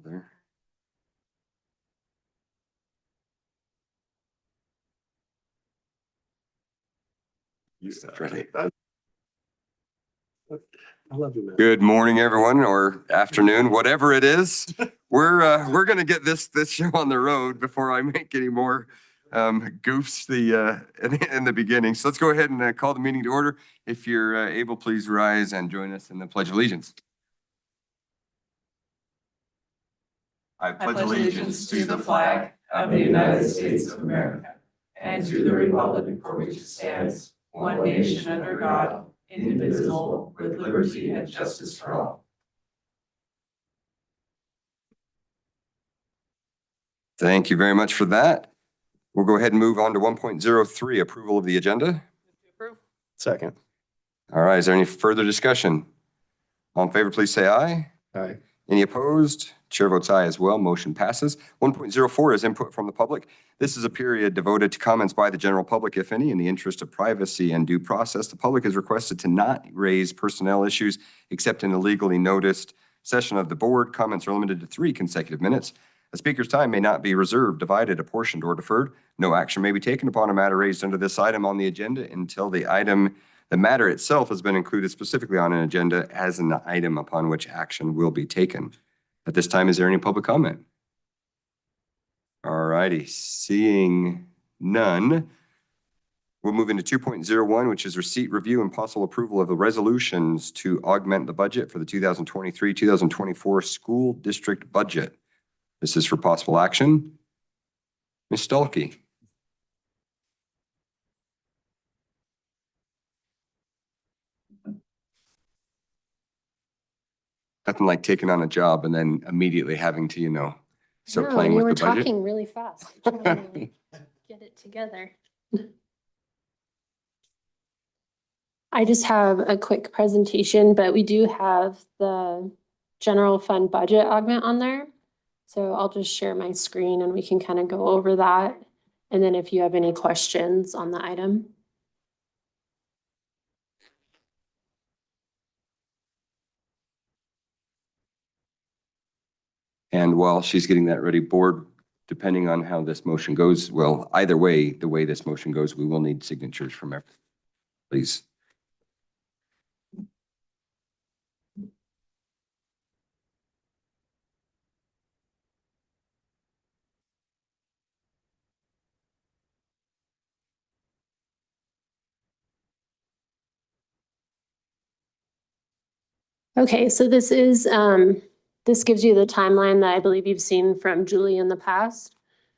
go there. Ready. I love you, man. Good morning, everyone, or afternoon, whatever it is. We're gonna get this show on the road before I make any more goofs in the beginning. So let's go ahead and call the meeting to order. If you're able, please rise and join us in the Pledge of Allegiance. I pledge allegiance to the flag of the United States of America and to the republic for which it stands, one nation under God, indivisible, with liberty and justice for all. Thank you very much for that. We'll go ahead and move on to 1.03, approval of the agenda. Second. All right, is there any further discussion? All in favor, please say aye. Aye. Any opposed? Chair votes aye as well. Motion passes. 1.04 is input from the public. This is a period devoted to comments by the general public, if any. In the interest of privacy and due process, the public is requested to not raise personnel issues except in a legally noticed session of the board. Comments are limited to 3 consecutive minutes. A speaker's time may not be reserved, divided, apportioned, or deferred. No action may be taken upon a matter raised under this item on the agenda until the matter itself has been included specifically on an agenda as an item upon which action will be taken. At this time, is there any public comment? All righty, seeing none, we'll move into 2.01, which is receipt, review, and possible approval of the resolutions to augment the budget for the 2023-2024 school district budget. This is for possible action. Ms. Stolke. Nothing like taking on a job and then immediately having to, start playing with the budget. You were talking really fast. Get it together. I just have a quick presentation, but we do have the general fund budget augment on there. So I'll just share my screen and we can kind of go over that. And then if you have any questions on the item. And while she's getting that ready, board, depending on how this motion goes, well, either way, the way this motion goes, we will need signatures from everyone. Please. Okay, so this is, this gives you the timeline that I believe you've seen from Julie in the past.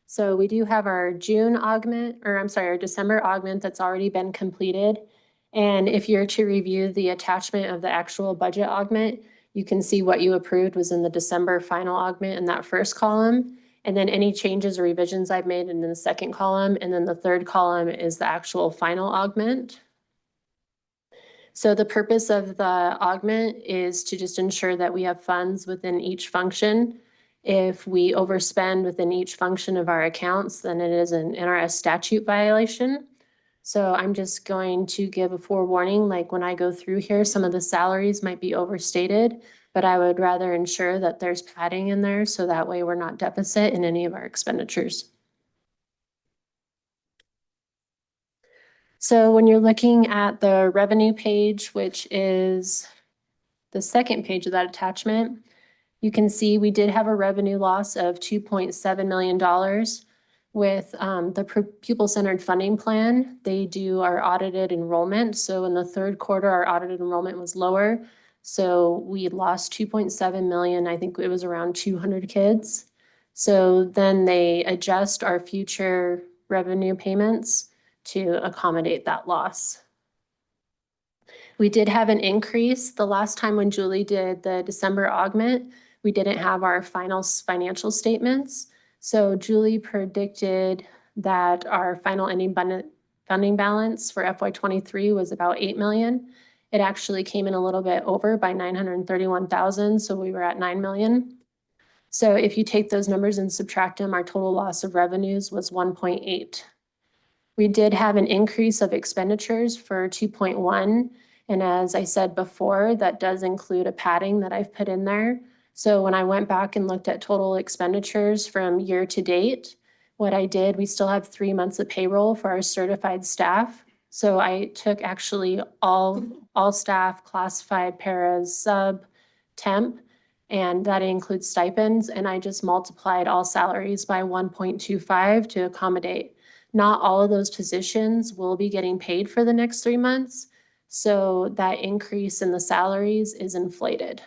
So we do have our our December augment that's already been completed. And if you're to review the attachment of the actual budget augment, you can see what you approved was in the December final augment in that first column. And then any changes or revisions I've made in the second column. And then the third column is the actual final augment. So the purpose of the augment is to just ensure that we have funds within each function. If we overspend within each function of our accounts, then it is an NRS statute violation. So I'm just going to give a forewarning, like when I go through here, some of the salaries might be overstated, but I would rather ensure that there's padding in there so that way we're not deficit in any of our expenditures. So when you're looking at the revenue page, which is the second page of that attachment, you can see we did have a revenue loss of $2.7 million with the pupil-centered funding plan. They do our audited enrollment. So in the third quarter, our audited enrollment was lower. So we lost 2.7 million. I think it was around 200 kids. So then they adjust our future revenue payments to accommodate that loss. We did have an increase. The last time when Julie did the December augment, we didn't have our final financial statements. So Julie predicted that our final ending funding balance for FY23 was about 8 million. It actually came in a little bit over by 931,000. So we were at 9 million. So if you take those numbers and subtract them, our total loss of revenues was 1.8. We did have an increase of expenditures for 2.1. And as I said before, that does include a padding that I've put in there So when I went back and looked at total expenditures from year to date, what I did, we still have 3 months of payroll for our certified staff. So I took actually all staff, classified, paras, sub, temp, and that includes stipends, and I just multiplied all salaries by 1.25 to accommodate. Not all of those positions will be getting paid for the next 3 months, so that increase in the salaries is inflated.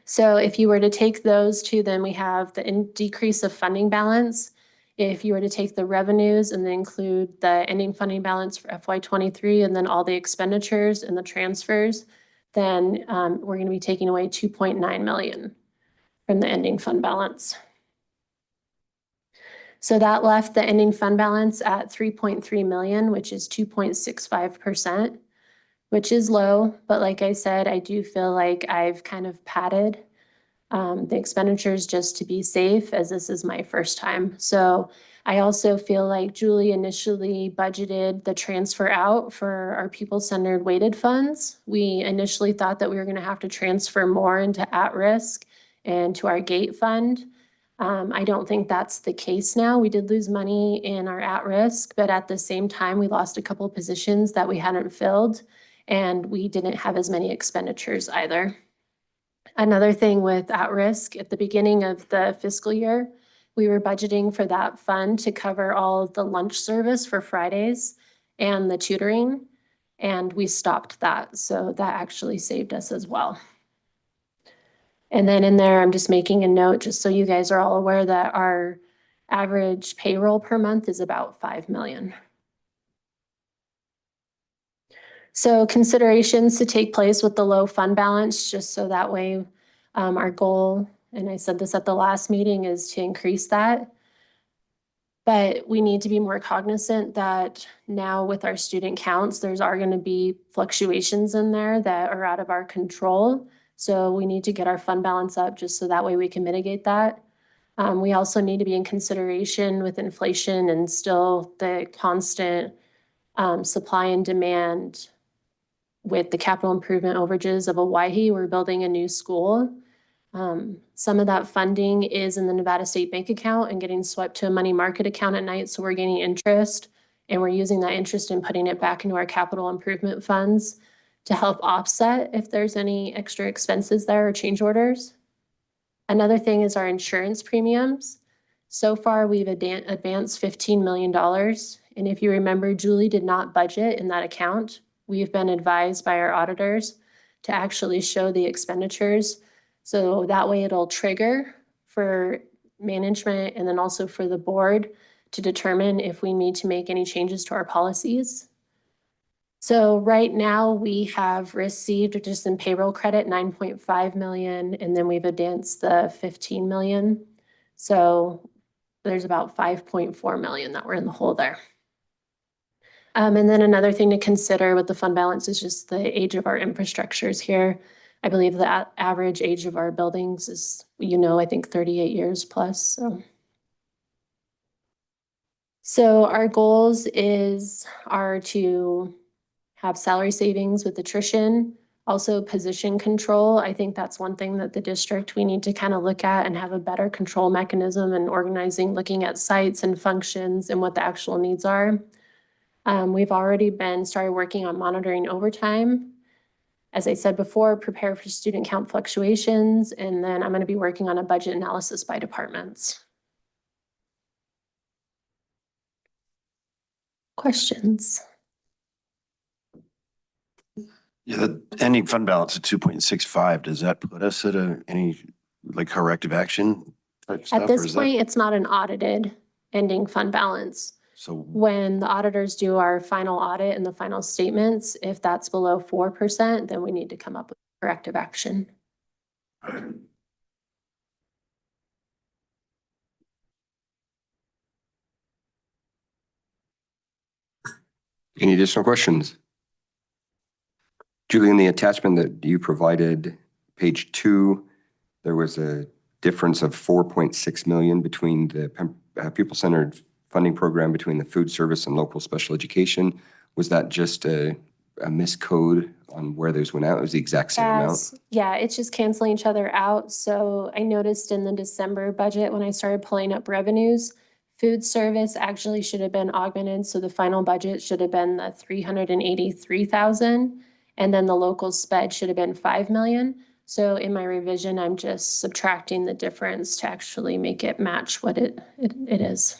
So if you were to take those two, then we have the decrease of funding balance. If you were to take the revenues and then include the ending funding balance for FY23 and then all the expenditures and the transfers, then we're going to be taking away 2.9 million from the ending fund balance. So that left the ending fund balance at 3.3 million, which is 2.65%, which is low. But like I said, I do feel like I've kind of padded the expenditures just to be safe, as this is my first time. So I also feel like Julie initially budgeted the transfer out for our people-centered weighted funds. We initially thought that we were going to have to transfer more into at-risk and to our gate fund. I don't think that's the case now. We did lose money in our at-risk, but at the same time, we lost a couple of positions that we hadn't filled, and we didn't have as many expenditures either. Another thing with at-risk, at the beginning of the fiscal year, we were budgeting for that fund to cover all of the lunch service for Fridays and the tutoring, and we stopped that. So that actually saved us as well. And then in there, I'm just making a note, just so you guys are all aware, that our average payroll per month is about 5 million. So considerations to take place with the low fund balance, just so that way our goal, and I said this at the last meeting, is to increase that. But we need to be more cognizant that now with our student counts, are going to be fluctuations in there that are out of our control. So we need to get our fund balance up just so that way we can mitigate that. We also need to be in consideration with inflation and still the constant supply and demand with the capital improvement overages of Owyhee. We're building a new school. Some of that funding is in the Nevada State Bank account and getting swept to a money market account at night. So we're gaining interest, and we're using that interest and putting it back into our capital improvement funds to help offset if there's any extra expenses there or change orders. Another thing is our insurance premiums. So far, we've advanced $15 million. And if you remember, Julie did not budget in that account. We've been advised by our auditors to actually show the expenditures. So that way it'll trigger for management and then also for the board to determine if we need to make any changes to our policies. So right now we have received just in payroll credit 9.5 million, and then we've advanced the 15 million. So there's about 5.4 million that we're in the hole there. And then another thing to consider with the fund balance is just the age of our infrastructures here. I believe the average age of our buildings is, I think 38 years plus. So our goals are to have salary savings with attrition, also position control. I think that's one thing that the district, we need to kind of look at and have a better control mechanism and organizing, looking at sites and functions and what the actual needs are. We've already started working on monitoring overtime. As I said before, prepare for student count fluctuations, and then I'm going to be working on a budget analysis by departments. Questions? Yeah, the ending fund balance at 2.65, does that put us at any corrective action type stuff? At this point, it's not an audited ending fund balance. So When the auditors do our final audit and the final statements, if that's below 4%, then we need to come up with corrective action. Any additional questions? Julie, in the attachment that you provided, page 2, there was a difference of 4.6 million between the pupil-centered funding program between the food service and local special education. Was that just a a miscode on where those went out? It was the exact same amount? Yeah, it's just canceling each other out. So I noticed in the December budget, when I started pulling up revenues, food service actually should have been augmented. So the final budget should have been the 383,000. And then the local sped should have been 5 million. So in my revision, I'm just subtracting the difference to actually make it match what it is.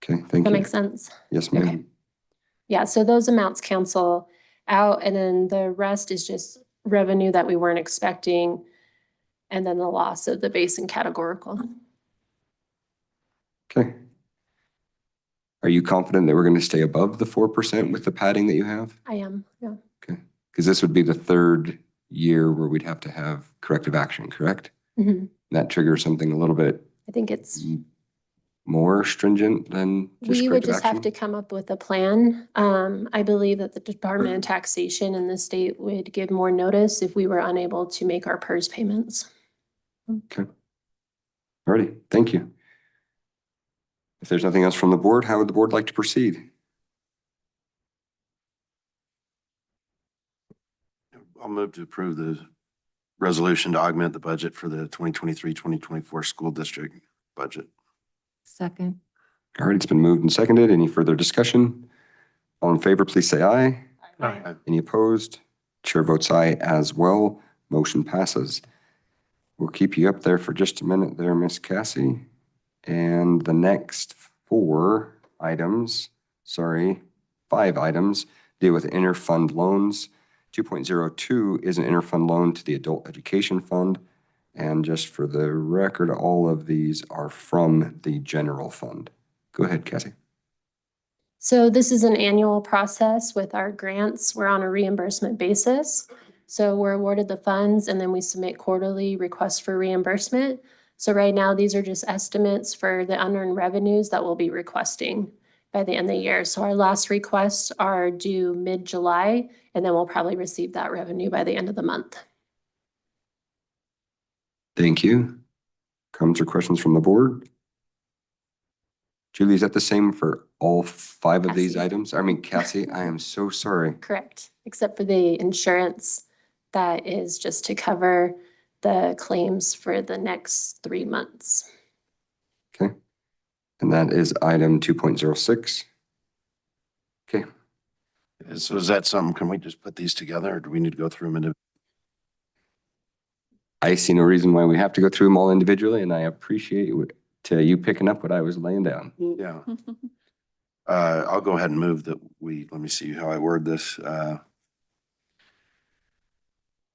Okay, thank That you. makes sense? Yes, Okay. ma'am. Yeah, so those amounts cancel out, and then the rest is just revenue that we weren't expecting, and then the loss of the base and categorical. Okay. Are you confident that we're going to stay above the 4% with the padding that you have? I am, yeah. Because this would be the third year where we'd have to have corrective action, correct? Mhm. That triggers something a little bit I think it's, more stringent than just we would corrective just have to action? come up with a plan. I believe that the Department of Taxation in the state would give more notice if we were unable to make our PERS payments. Okay. Alrighty, thank you. If there's nothing else from the board, how would the board like to proceed? I'll move to approve the resolution to augment the budget for the 2023-2024 school district budget. Second. All right, it's been moved and seconded. Any further discussion? All in favor, please say aye. Aye. Any opposed? Chair votes aye as well. Motion passes. We'll keep you up there for just a minute there, Miss Cassie. And the next 5 items deal with interfund loans. 2.02 is an interfund loan to the Adult Education Fund. And just for the record, all of these are from the general fund. Go ahead, Cassie. So this is an annual process with our grants. We're on a reimbursement basis. So we're awarded the funds and then we submit quarterly requests for reimbursement. So right now, these are just estimates for the unearned revenues that we'll be requesting by the end of the year. So our last requests are due mid-July, and then we'll probably receive that revenue by the end of the month. Thank you. Comments or questions from the board? Julie, is that the same for all 5 of these Cassie. items? I mean, Cassie, I am so sorry. Correct, except for the insurance that is just to cover the claims for the next 3 months. Okay. And that is item 2.06. Okay. So is that something, can we just put these together or do we need to go through them individually? I see no reason why we have to go through them all individually, and I appreciate you picking up what I was laying down. Yeah. I'll go ahead and move that let me see how I word this.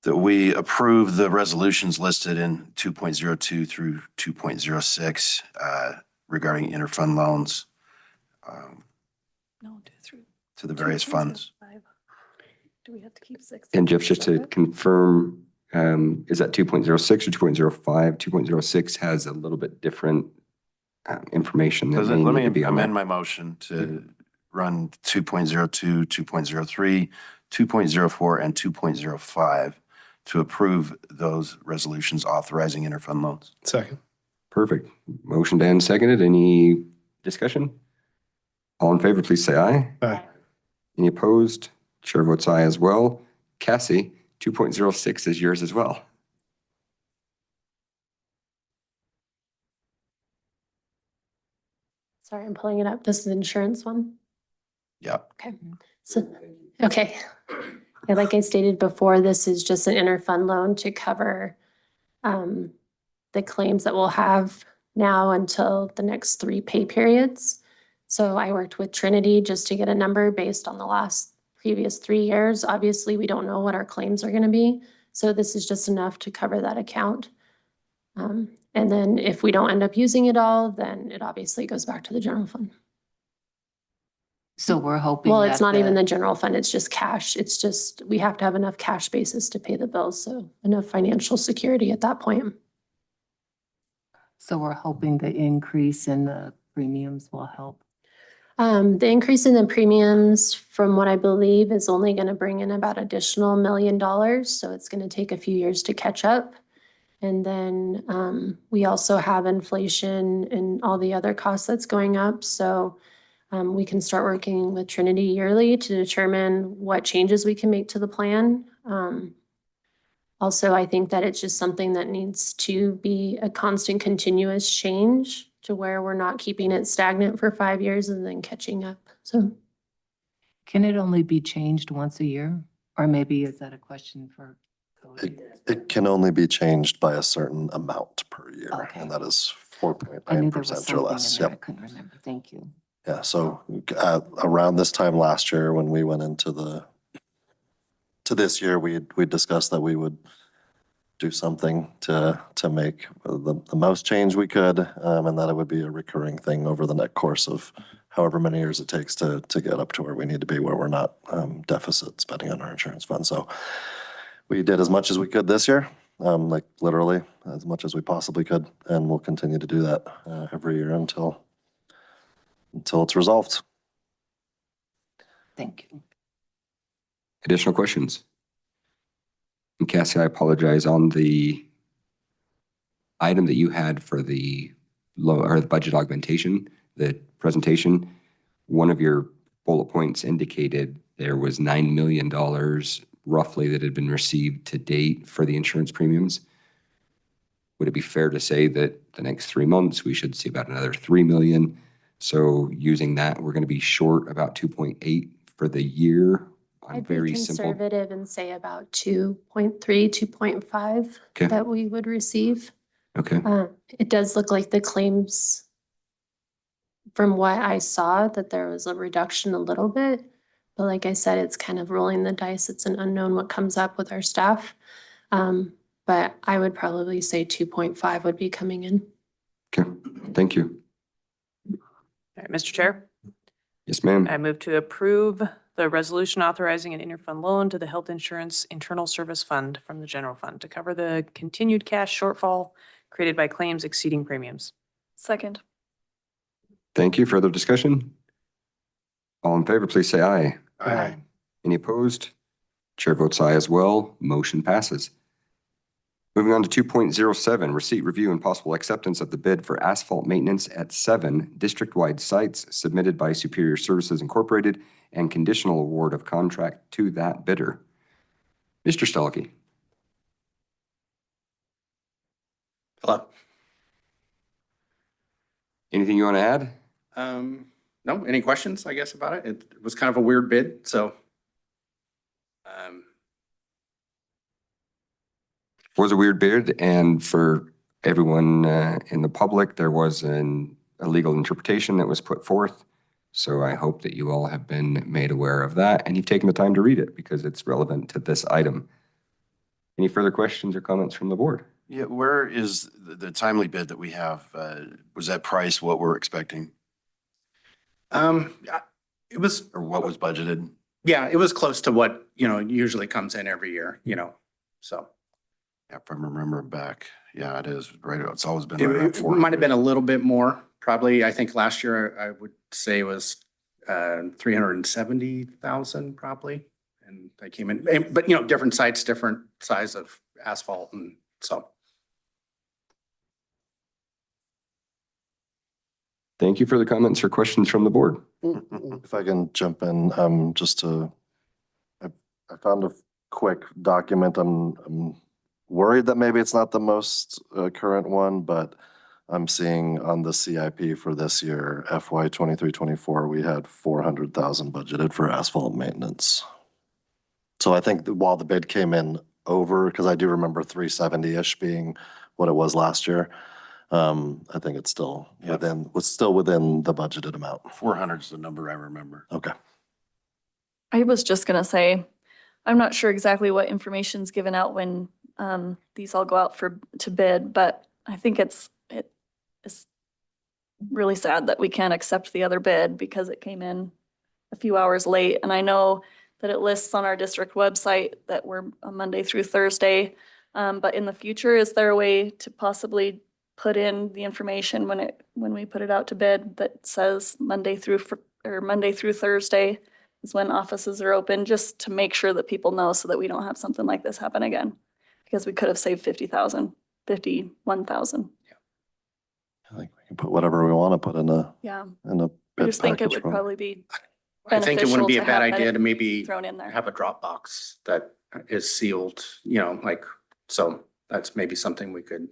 That we approve the resolutions listed in 2.02 through 2.06 regarding interfund loans No, 2 through. to the various funds. 5. Do we have to keep 6? And Jeff, just to confirm, is that 2.06 or 2.05? 2.06 has a little bit different information that may Let need to me be on amend there. my motion to run 2.02, 2.03, 2.04, and 2.05 to approve those resolutions authorizing interfund loans. Second. Perfect. Motion Dan seconded. Any discussion? All in favor, please say aye. Aye. Any opposed? Chair votes aye as well. Cassie, 2.06 is yours as well. Sorry, I'm pulling it up. This is the insurance one. Yeah. Okay, so, okay. Yeah, like I stated before, this is just an interfund loan to cover the claims that we'll have now until the next 3 pay periods. So I worked with Trinity just to get a number based on the previous 3 years. Obviously, we don't know what our claims are gonna be. So this is just enough to cover that account. And then if we don't end up using it all, then it obviously goes back to the general fund. So we're hoping. Well, it's that not even the general fund, it's just cash. It's just, we have to have enough cash basis to pay the bills, so enough financial security at that point. So we're hoping the increase in the premiums will help. The increase in the premiums, from what I believe, is only gonna bring in about additional $1 million, so it's gonna take a few years to catch up. And then we also have inflation and all the other costs that's going up, so We can start working with Trinity yearly to determine what changes we can make to the plan. Also, I think that it's just something that needs to be a constant continuous change to where we're not keeping it stagnant for 5 years and then catching up. So Can it only be changed once a year? Or maybe is that a question for Cody? It can only be changed by a certain amount per year, Okay. and that is I knew there was 4.9% or something less. in there. I Yep. couldn't remember. Thank you. Yeah, so around this time last year, when we went into this year, we discussed that we would do something to make the most change we could, and that it would be a recurring thing over the next course of however many years it takes to get up to where we need to be, where we're not deficit spending on our insurance fund. So we did as much as we could this year, like literally as much as we possibly could, and we'll continue to do that every year until it's resolved. Thank you. Additional questions? And Cassie, I apologize on the item that you had for the the budget augmentation, the presentation. One of your bullet points indicated there was $9 million roughly that had been received to date for the insurance premiums. Would it be fair to say that the next 3 months, we should see about another 3 million? So using that, we're going to be short about 2.8 for the year on I'd very be simple. conservative and say about 2.3, 2.5 Okay. that we would receive. Okay. It does look like the claims, from what I saw, that there was a reduction a little bit. But like I said, it's kind of rolling the dice. It's an unknown what comes up with our staff. But I would probably say 2.5 would be coming in. Okay. Thank you. All right, Mr. Chair, Yes, ma'am. I move to approve the resolution authorizing an interfund loan to the Health Insurance Internal Service Fund from the general fund to cover the continued cash shortfall created by claims exceeding premiums. Second. Thank you. Further discussion? All in favor, please say aye. Aye. Any opposed? Chair votes aye as well. Motion passes. Moving on to 2.07, receipt, review, and possible acceptance of the bid for asphalt maintenance at 7 district-wide sites submitted by Superior Services Incorporated and conditional award of contract to that bidder. Mr. Stelke. Hello. Anything you want to add? No, any questions, I guess, about it? It was kind of a weird bid, so. Was a weird bid, and for everyone in the public, there was a legal interpretation that was put forth. So I hope that you all have been made aware of that and you've taken the time to read it because it's relevant to this item. Any further questions or comments from the board? Yeah, where is the timely bid that we have? Was that price what we're expecting It was, or what was budgeted? yeah, it was close to what, usually comes in every year, so. Yeah, if I remember back, yeah, it is right. It's always been It right around it might have 400. been a little bit more, probably. I think last year I would say was 370,000 probably. And I came in, but different sites, different size of asphalt, and so. Thank you for the comments or questions from the board. If I can jump in, I found a quick document. I'm worried that maybe it's not the most current one, but I'm seeing on the CIP for this year, FY 23-24, we had 400,000 budgeted for asphalt maintenance. So I think that while the bid came in over, because I do remember 370-ish being what it was last year, I think it's still within the budgeted amount. 400 is the number I remember. Okay. I was just gonna say, I'm not sure exactly what information's given out when these all go out to bid, but I think it's really sad that we can't accept the other bid because it came in a few hours late. And I know that it lists on our district website that we're a Monday through Thursday. But in the future, is there a way to possibly put in the information when we put it out to bid that says Monday through Thursday is when offices are open, just to make sure that people know so that we don't have something like this happen again? Because we could have saved 51,000. I think we can put whatever we want to put in Yeah. a I just think it package would one. probably be I think it wouldn't be a beneficial to bad have that idea to maybe thrown in there. have a Dropbox that is sealed, you know, like, so that's maybe something we could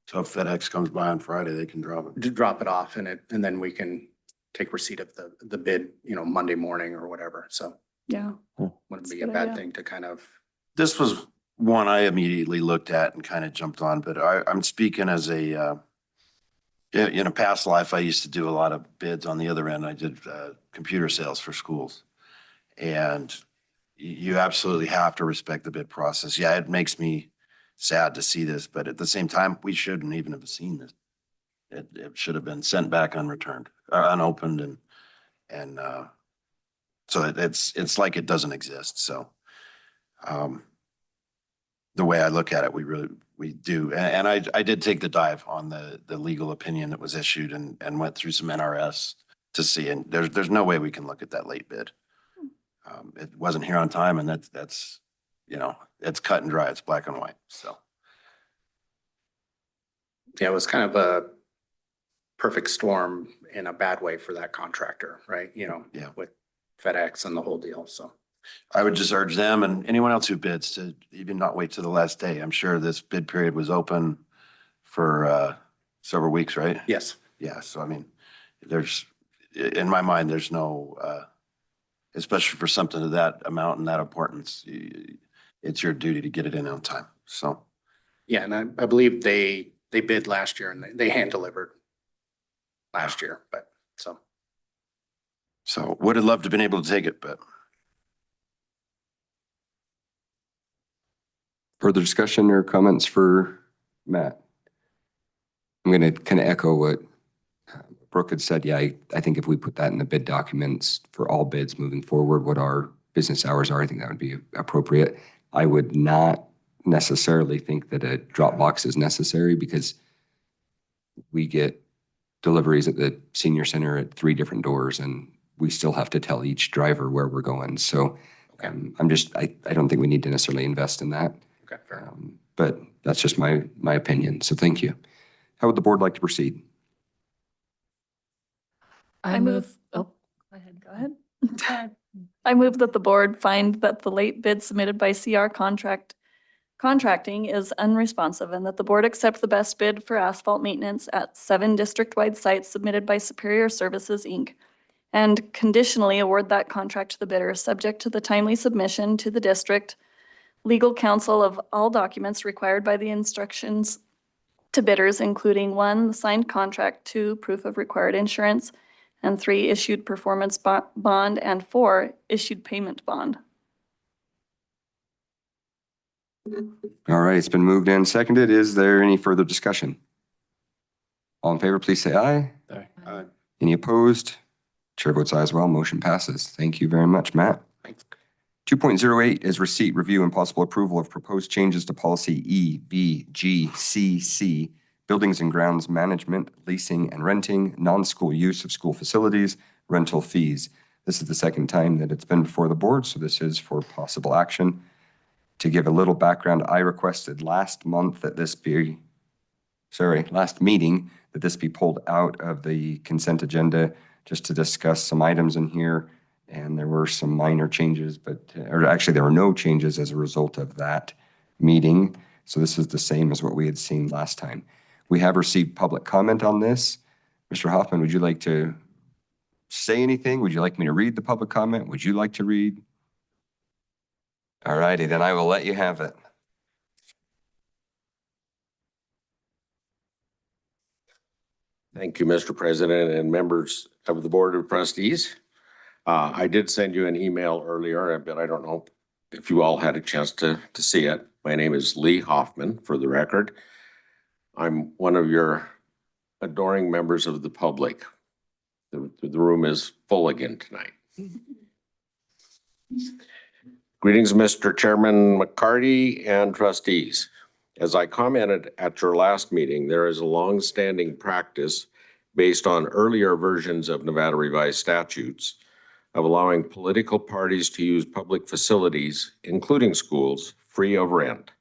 So if FedEx comes by on Friday, they can drop it. drop it off and then we can take receipt of the bid, you know, Monday morning or whatever. So Yeah. wouldn't That's a be a good bad idea. thing to kind of, This was one I immediately looked at and kind of jumped on, but I'm speaking as a, in a past life, I used to do a lot of bids on the other end. I did computer sales for schools. And you absolutely have to respect the bid process. Yeah, it makes me sad to see this, but at the same time, we shouldn't even have seen this. It should have been sent back unreturned, unopened and so it's like it doesn't exist. So the way I look at it, we do. And I did take the dive on the legal opinion that was issued and went through some NRS to see, and there's no way we can look at that late bid. It wasn't here on time, and that's, you know, it's cut and dry. It's black and white. So yeah, it was kind of a perfect storm in a bad way for that contractor, right? You know, Yeah. with FedEx and the whole deal. So I would just urge them and anyone else who bids to even not wait to the last day. I'm sure this bid period was open for several weeks, right? yes. Yeah. So I mean, in my mind, there's no, especially for something of that amount and that importance, it's your duty to get it in on time. So. Yeah, and I believe they bid last year and they hand delivered last year, but So would have loved to have been able to take it, but. Further discussion or comments for Matt? I'm going to kind of echo what Brooke had said. Yeah, I think if we put that in the bid documents for all bids moving forward, what our business hours are, I think that would be appropriate. I would not necessarily think that a drop box is necessary because we get deliveries at the senior center at 3 different doors and we still have to tell each driver where we're going. So I don't think we need to necessarily invest in that. okay, fair enough. But that's just my opinion. So thank you. How would the board like to proceed? I move, Oh, go ahead. go ahead. I move that the board find that the late bid submitted by CR Contracting is unresponsive and that the board accept the best bid for asphalt maintenance at 7 district-wide sites submitted by Superior Services, Inc. and conditionally award that contract to the bidder, subject to the timely submission to the district legal counsel of all documents required by the instructions to bidders, including 1, the signed contract, 2, proof of required insurance, and 3, issued performance bond, and 4, issued payment bond. All right, it's been moved and seconded. Is there any further discussion? All in favor, please say aye. Aye. Any opposed? Chair votes aye as well. Motion passes. Thank you very much, Matt. Thanks. 2.08 is receipt, review, and possible approval of proposed changes to policy EBGCC, buildings and grounds management, leasing and renting, non-school use of school facilities, rental fees. This is the second time that it's been before the board, so this is for possible action. To give a little background, I requested last meeting that this be pulled out of the consent agenda just to discuss some items in here. And there were some minor changes, or actually there were no changes as a result of that meeting. So this is the same as what we had seen last time. We have received public comment on this. Mr. Hoffman, would you like to say anything? Would you like me to read the public comment? Would you like to read? All righty, then I will let you have it. Thank you, Mr. President and members of the Board of Trustees. I did send you an email earlier, but I don't know if you all had a chance to see it. My name is Lee Hoffman, for the record. I'm one of your adoring members of the public. The room is full again tonight. Greetings, Mr. Chairman McCarty and trustees. As I commented at your last meeting, there is a long-standing practice based on earlier versions of Nevada revised statutes of allowing political parties to use public facilities, including schools, free of rent.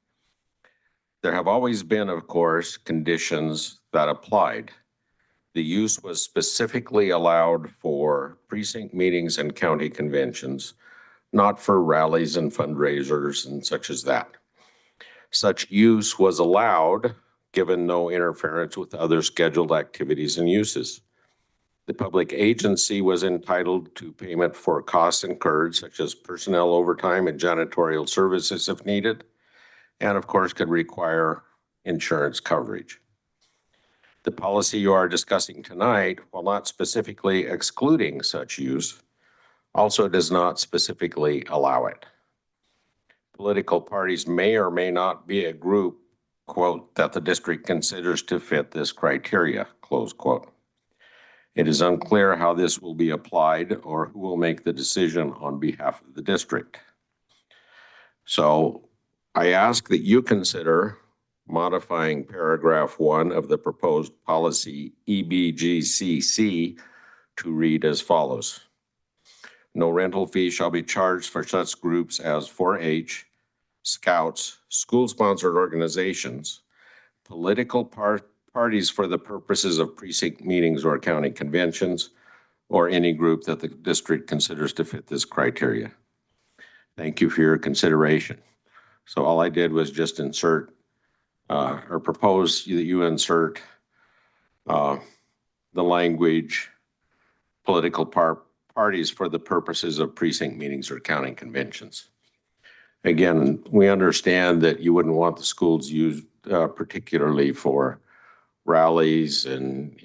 There have always been, of course, conditions that applied. The use was specifically allowed for precinct meetings and county conventions, not for rallies and fundraisers and such as that. Such use was allowed, given no interference with other scheduled activities and uses. The public agency was entitled to payment for costs incurred, such as personnel overtime and janitorial services if needed, and of course could require insurance coverage. The policy you are discussing tonight, while not specifically excluding such use, also does not specifically allow it. Political parties may or may not be a group, quote, that the district considers to fit this criteria, close quote. It is unclear how this will be applied or who will make the decision on behalf of the district. So I ask that you consider modifying paragraph 1 of the proposed policy EBGCC to read as follows. No rental fee shall be charged for such groups as 4-H, Scouts, school-sponsored organizations, political parties for the purposes of precinct meetings or county conventions, or any group that the district considers to fit this criteria. Thank you for your consideration. So all I did was just insert or propose that you insert the language political parties for the purposes of precinct meetings or county conventions. Again, we understand that you wouldn't want the schools used particularly for rallies and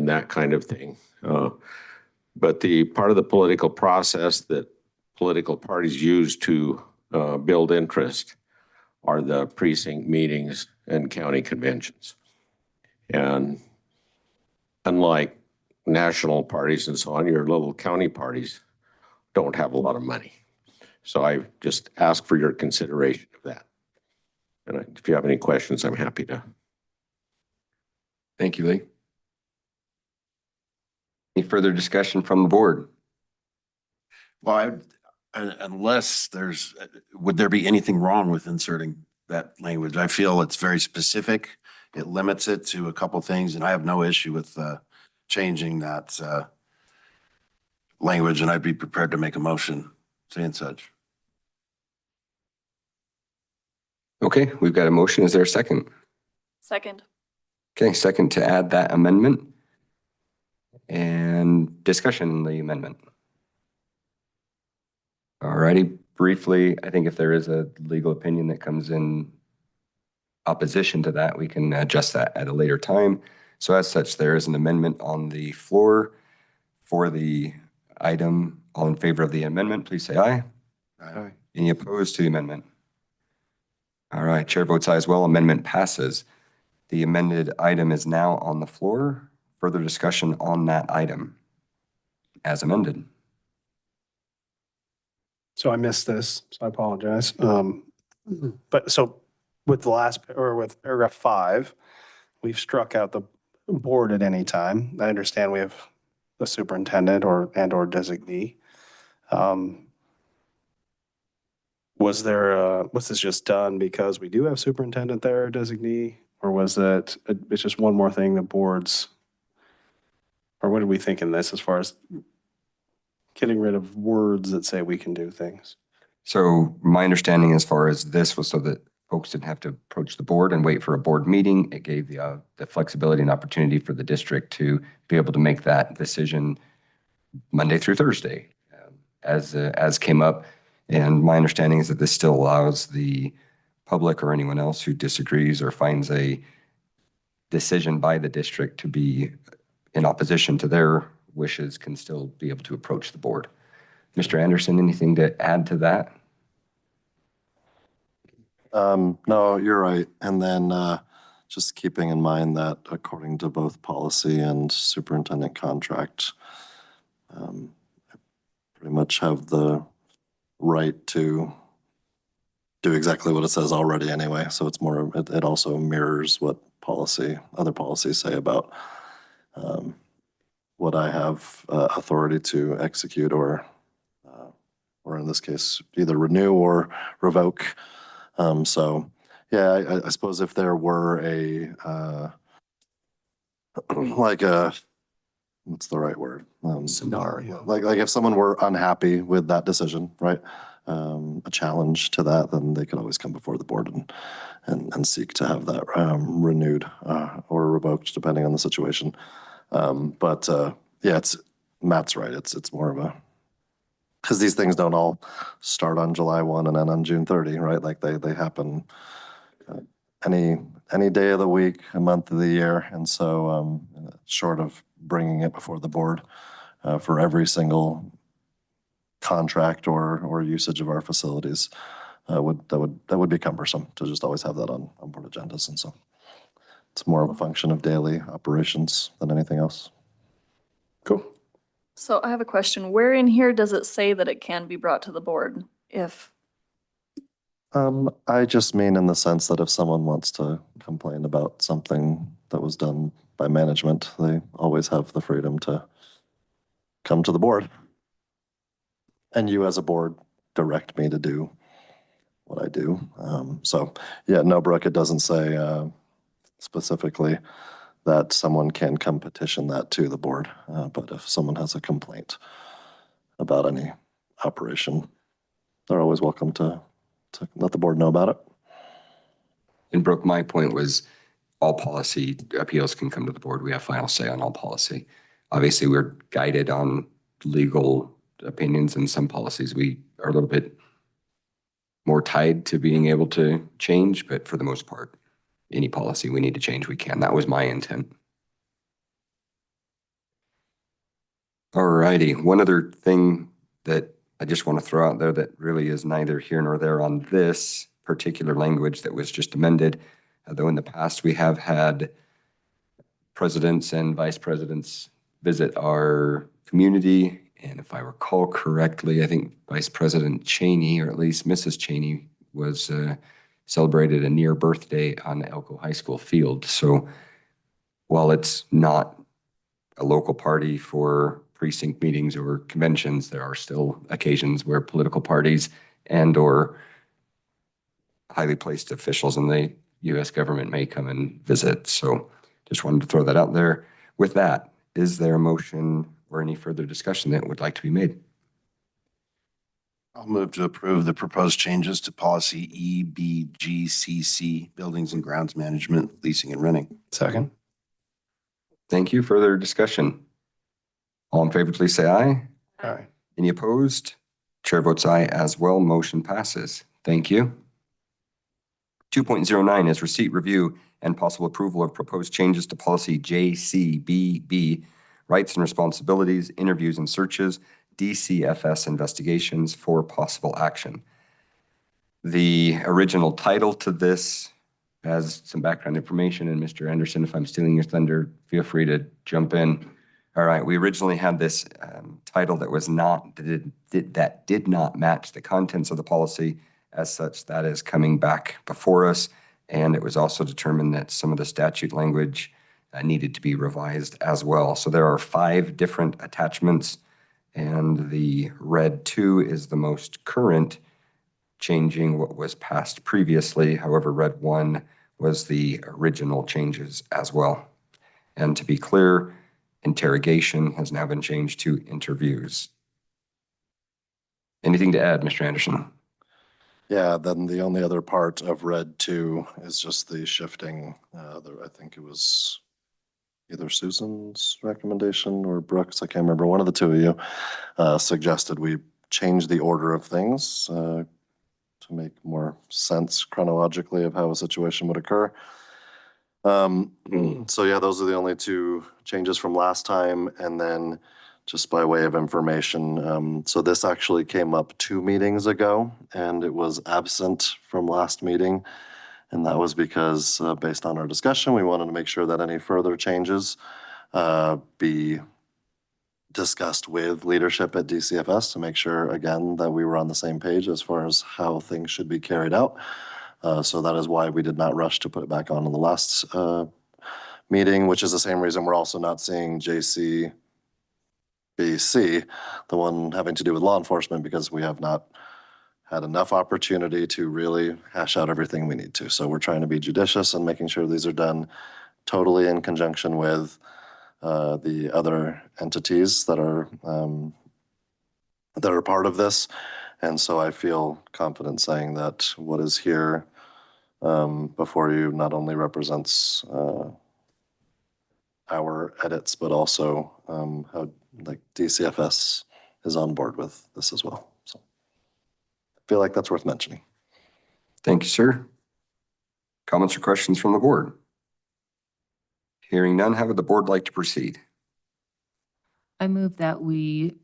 that kind of thing. But the part of the political process that political parties use to build interest are the precinct meetings and county conventions. And unlike national parties and so on, your little county parties don't have a lot of money. So I just ask for your consideration of that. And if you have any questions, I'm happy to. Thank you, Lee. Any further discussion from the board? Well, unless would there be anything wrong with inserting that language? I feel it's very specific. It limits it to a couple things, and I have no issue with changing that language, and I'd be prepared to make a motion saying such. Okay, we've got a motion. Is there a second? Second. Okay, second to add that amendment. And discussion on the amendment. All righty, briefly, I think if there is a legal opinion that comes in opposition to that, we can adjust that at a later time. So as such, there is an amendment on the floor for the item. All in favor of the amendment, please say aye. Aye. Any opposed to the amendment? All right, chair votes aye as well. Amendment passes. The amended item is now on the floor. Further discussion on that item as amended. So I missed this, so I apologize. But so with the with paragraph 5, we've struck out the board at any time. I understand we have the superintendent or designee. Was this just done because we do have superintendent there, or designee, or was it's just one more thing the boards, or what did we think in this as far as getting rid of words that say we can do things? So my understanding as far as this was so that folks didn't have to approach the board and wait for a board meeting. It gave the flexibility and opportunity for the district to be able to make that decision Monday through Thursday as came up. And my understanding is that this still allows the public or anyone else who disagrees or finds a decision by the district to be in opposition to their wishes can still be able to approach the board. Mr. Anderson, anything to add to that? No, you're right. And then just keeping in mind that according to both policy and superintendent contract, I pretty much have the right to do exactly what it says already anyway. So it's more, it also mirrors what other policies say about what I have authority to execute or in this case, either renew or revoke. So yeah, I suppose if there were like a what's the right word? Scenario. Like if someone were unhappy with that decision, right? A challenge to that, then they could always come before the board and seek to have that renewed or revoked, depending on the situation. Yeah, Matt's right. It's more of a, because these things don't all start on July 1 and end on June 30, right? Like they happen any day of the week, a month of the year. And so short of bringing it before the board for every single contract or usage of our facilities, that would be cumbersome to just always have that on board agendas. And so it's more of a function of daily operations than anything else. Cool. So I have a question. Where in here does it say that it can be brought to the board if? I just mean in the sense that if someone wants to complain about something that was done by management, they always have the freedom to come to the board. And you as a board direct me to do what I do. So yeah, no, Brooke, it doesn't say specifically that someone can come petition that to the board. But if someone has a complaint about any operation, they're always welcome to let the board know about it. And Brooke, my point was all policy appeals can come to the board. We have final say on all policy. Obviously, we're guided on legal opinions, and some policies we are a little bit more tied to being able to change, but for the most part, any policy we need to change, we can. That was my intent. All righty. One other thing that I just want to throw out there that really is neither here nor there on this particular language that was just amended, though in the past we have had presidents and vice presidents visit our community. And if I recall correctly, I think Vice President Cheney, or at least Mrs. Cheney, was celebrated a near birthday on Elko High School field. So while it's not a local party for precinct meetings or conventions, there are still occasions where political parties and or highly placed officials in the U.S. government may come and visit. So just wanted to throw that out there. With that, is there a motion or any further discussion that would like to be made? I'll move to approve the proposed changes to policy EBGCC, Buildings and Grounds Management, Leasing and Renting. Second. Thank you. Further discussion? All in favor, please say aye. Aye. Any opposed? Chair votes aye as well. Motion passes. Thank you. 2.09 is receipt, review, and possible approval of proposed changes to policy JCBB, rights and responsibilities, interviews and searches, DCFS investigations for possible action. The original title to this has some background information, and Mr. Anderson, if I'm stealing your thunder, feel free to jump in. All right, we originally had this title that was that did not match the contents of the policy. As such, that is coming back before us, and it was also determined that some of the statute language needed to be revised as well. So there are 5 different attachments, and the red 2 is the most current, changing what was passed previously. However, red 1 was the original changes as well. And to be clear, interrogation has now been changed to interviews. Anything to add, Mr. Anderson? Yeah, then the only other part of red 2 is just the shifting. I think it was either Susan's recommendation or Brooks, I can't remember, one of the two of you suggested we change the order of things to make more sense chronologically of how a situation would occur. So yeah, those are the only 2 changes from last time. And then just by way of information, so this actually came up 2 meetings ago, and it was absent from last meeting. And that was because based on our discussion, we wanted to make sure that any further changes be discussed with leadership at DCFS to make sure, again, that we were on the same page as far as how things should be carried out. So that is why we did not rush to put it back on in the last meeting, which is the same reason we're also not seeing JCBC, the one having to do with law enforcement, because we have not had enough opportunity to really hash out everything we need to. So we're trying to be judicious and making sure these are done totally in conjunction with the other entities that are part of this. And so I feel confident saying that what is here before you not only represents our edits, but also how like DCFS is on board with this as well. So I feel like that's worth mentioning. Thank you, sir. Comments or questions from the board? Hearing none, how would the board like to proceed? I move that we,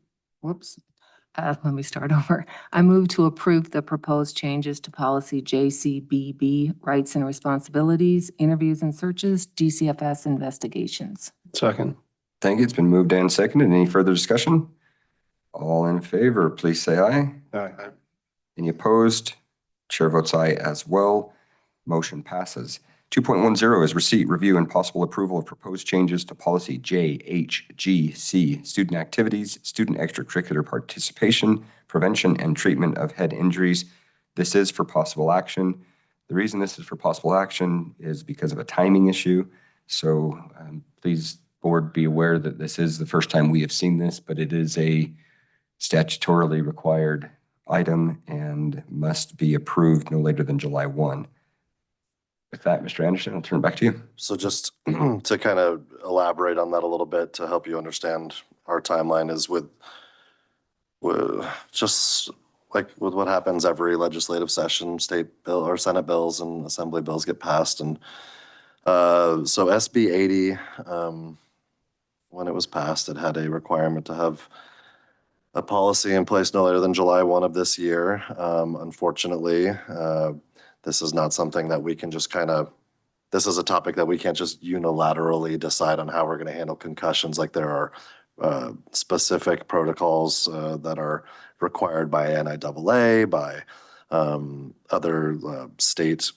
let me start over. I move to approve the proposed changes to policy JCBB, rights and responsibilities, interviews and searches, DCFS investigations. Second. Thank you. It's been moved and seconded. Any further discussion? All in favor, please say aye. Aye. Any opposed? Chair votes aye as well. Motion passes. 2.10 is receipt, review, and possible approval of proposed changes to policy JHGC, student activities, student extracurricular participation, prevention and treatment of head injuries. This is for possible action. The reason this is for possible action is because of a timing issue. So please, board, be aware that this is the first time we have seen this, but it is a statutorily required item and must be approved no later than July 1. With that, Mr. Anderson, I'll turn it back to you. So just to kind of elaborate on that a little bit to help you understand our timeline is with just like with what happens every legislative session, state bill or Senate bills and assembly bills get passed. And so SB 80, when it was passed, it had a requirement to have a policy in place no later than July 1 of this year. Unfortunately, this is not something that we can just this is a topic that we can't just unilaterally decide on how we're going to handle concussions. Like there are specific protocols that are required by NIAA, by other state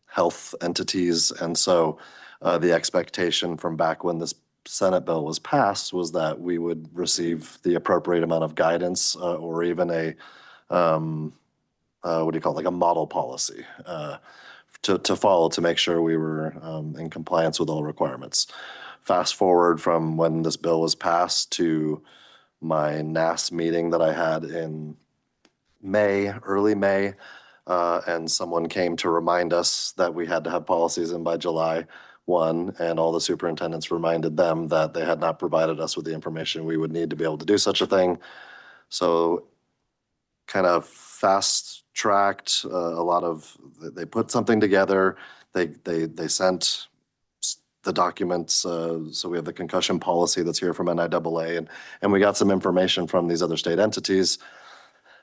health entities. And so the expectation from back when this Senate bill was passed was that we would receive the appropriate amount of guidance or even a what do you call it, like a model policy to follow to make sure we were in compliance with all requirements. Fast forward from when this bill was passed to my NASB meeting that I had in May, early May, and someone came to remind us that we had to have policies in by July 1, and all the superintendents reminded them that they had not provided us with the information we would need to be able to do such a thing. So kind of fast-tracked they put something together, they sent the documents, so we have the concussion policy that's here from NIAA, and we got some information from these other state entities.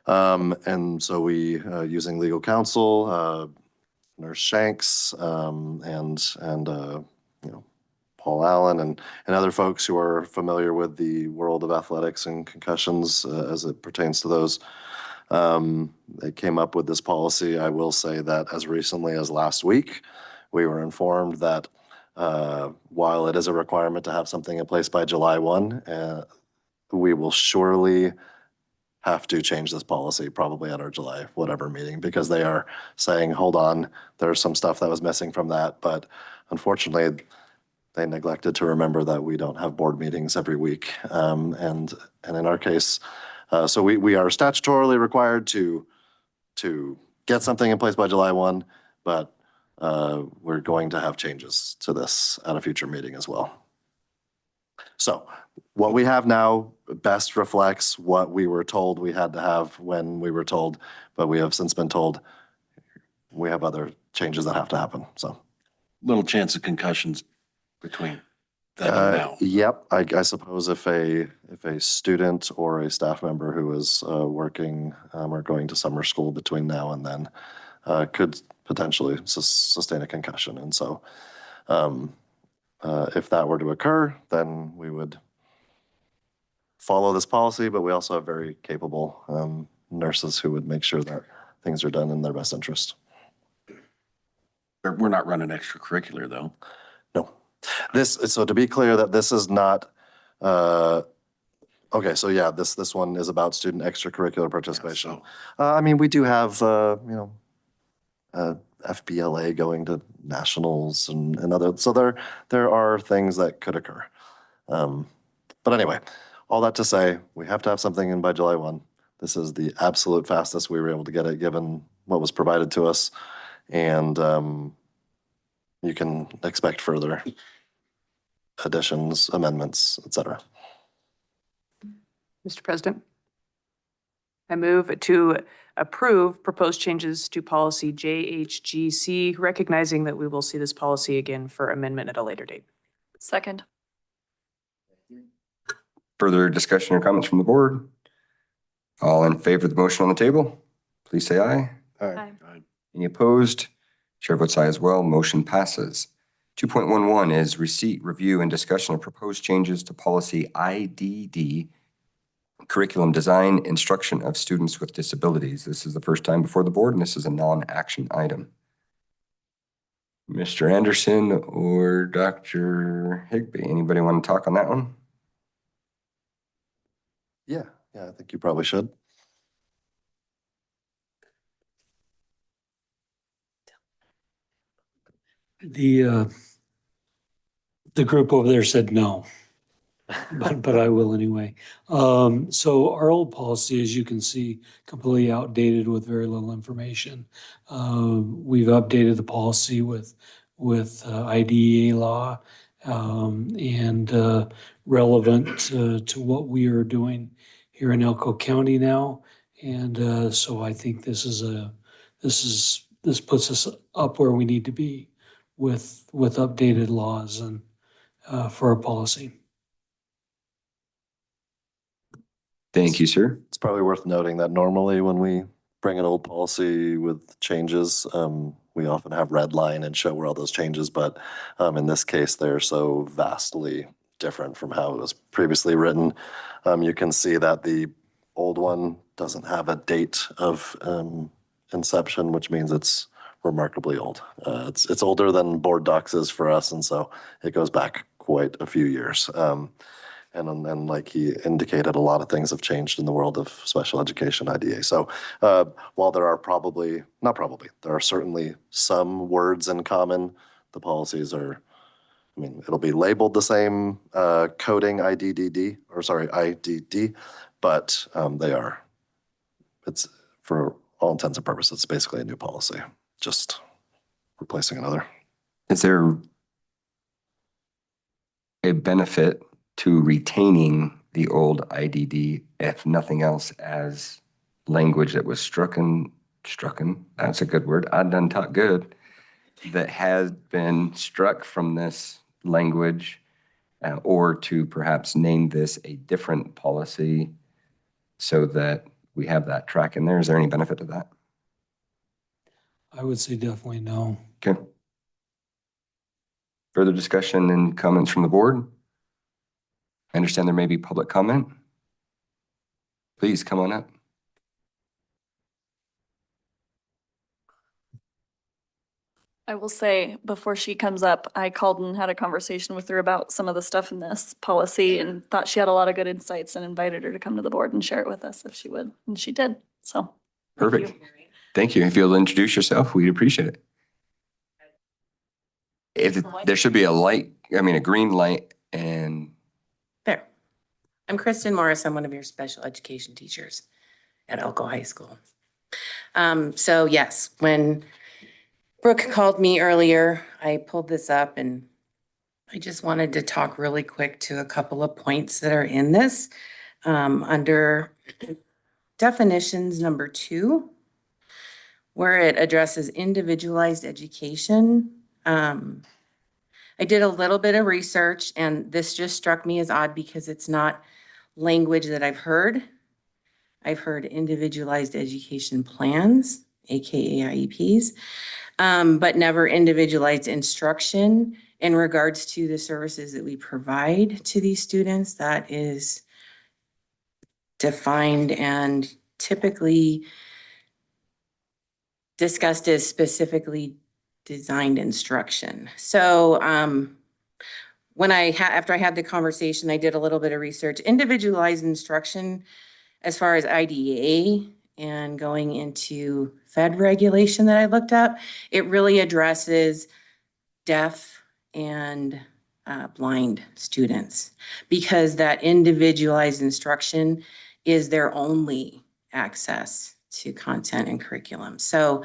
And so we, using legal counsel, Nurse Shanks, and you know, Paul Allen and other folks who are familiar with the world of athletics and concussions as it pertains to those. They came up with this policy. I will say that as recently as last week, we were informed that while it is a requirement to have something in place by July 1, we will surely have to change this policy probably at our July whatever meeting, because they are saying, hold on, there's some stuff that was missing from that. But unfortunately, they neglected to remember that we don't have board meetings every week. And in our case, so we are statutorily required to get something in place by July 1, but we're going to have changes to this at a future meeting as well. So what we have now best reflects what we were told we had to have when we were told, but we have since been told we have other changes that have to happen. So Little chance of concussions between then and now. Yep, I suppose if a student or a staff member who is working or going to summer school between now and then could potentially sustain a concussion. And so if that were to occur, then we would follow this policy, but we also have very capable nurses who would make sure that things are done in their best interest. We're not running extracurricular though. No. So to be clear that this is not, okay, so yeah, this one is about student extracurricular participation. Yeah, so I mean, we do have, FBLA going to nationals and other, so there are things that could occur. But anyway, all that to say, we have to have something in by July 1. This is the absolute fastest we were able to get it, given what was provided to us. And you can expect further additions, amendments, et cetera. Mr. President, I move to approve proposed changes to policy JHGC, recognizing that we will see this policy again for amendment at a later date. Second. Further discussion or comments from the board? All in favor of the motion on the table, please say aye. Aye. Any opposed? Chair votes aye as well. Motion passes. 2.11 is receipt, review, and discussion of proposed changes to policy IDD, curriculum design, instruction of students with disabilities. This is the first time before the board, and this is a non-action item. Mr. Anderson or Dr. Higbee, anybody want to talk on that one? Yeah, I think you probably should. The group over there said no, but I will anyway. So our old policy, as you can see, completely outdated with very little information. We've updated the policy with IDEA law and relevant to what we are doing here in Elko County now. And so I think this puts us up where we need to be with updated laws and for our policy. Thank you, sir. It's probably worth noting that normally when we bring an old policy with changes, we often have red line and show where all those changes, but in this case, they're so vastly different from how it was previously written. You can see that the old one doesn't have a date of inception, which means it's remarkably old. It's older than board docs is for us, and so it goes back quite a few years. And then, like he indicated, a lot of things have changed in the world of special education IDA. So while there are there are certainly some words in common, the policies are, it'll be labeled the same coding IDD, but it's for all intents and purposes, it's basically a new policy, just replacing another. Is there a benefit to retaining the old IDD, if nothing else, as language that was strucken, that's a good word, I done talk good, that has been struck from this language, or to perhaps name this a different policy so that we have that track in there? Is there any benefit to that? I would say definitely no. Okay. Further discussion and comments from the board? I understand there may be public comment. Please come on up. I will say, before she comes up, I called and had a conversation with her about some of the stuff in this policy and thought she had a lot of good insights and invited her to come to the board and share it with us if she would, and she did, so. Perfect. Thank you. If you'll introduce yourself, we'd appreciate it. If there should be a green light and. There. I'm Kristen Morris. I'm one of your special education teachers at Elko High School. So yes, when Brooke called me earlier, I pulled this up and I just wanted to talk really quick to a couple of points that are in this. Under definitions number 2, where it addresses individualized education. I did a little bit of research and this just struck me as odd because it's not language that I've heard. I've heard individualized education plans, AKA IEPs, but never individualized instruction in regards to the services that we provide to these students. That is defined and typically discussed as specifically designed instruction. So after I had the conversation, I did a little bit of research. Individualized instruction, as far as IDEA and going into Fed regulation that I looked up, it really addresses deaf and blind students, because that individualized instruction is their only access to content and curriculum. So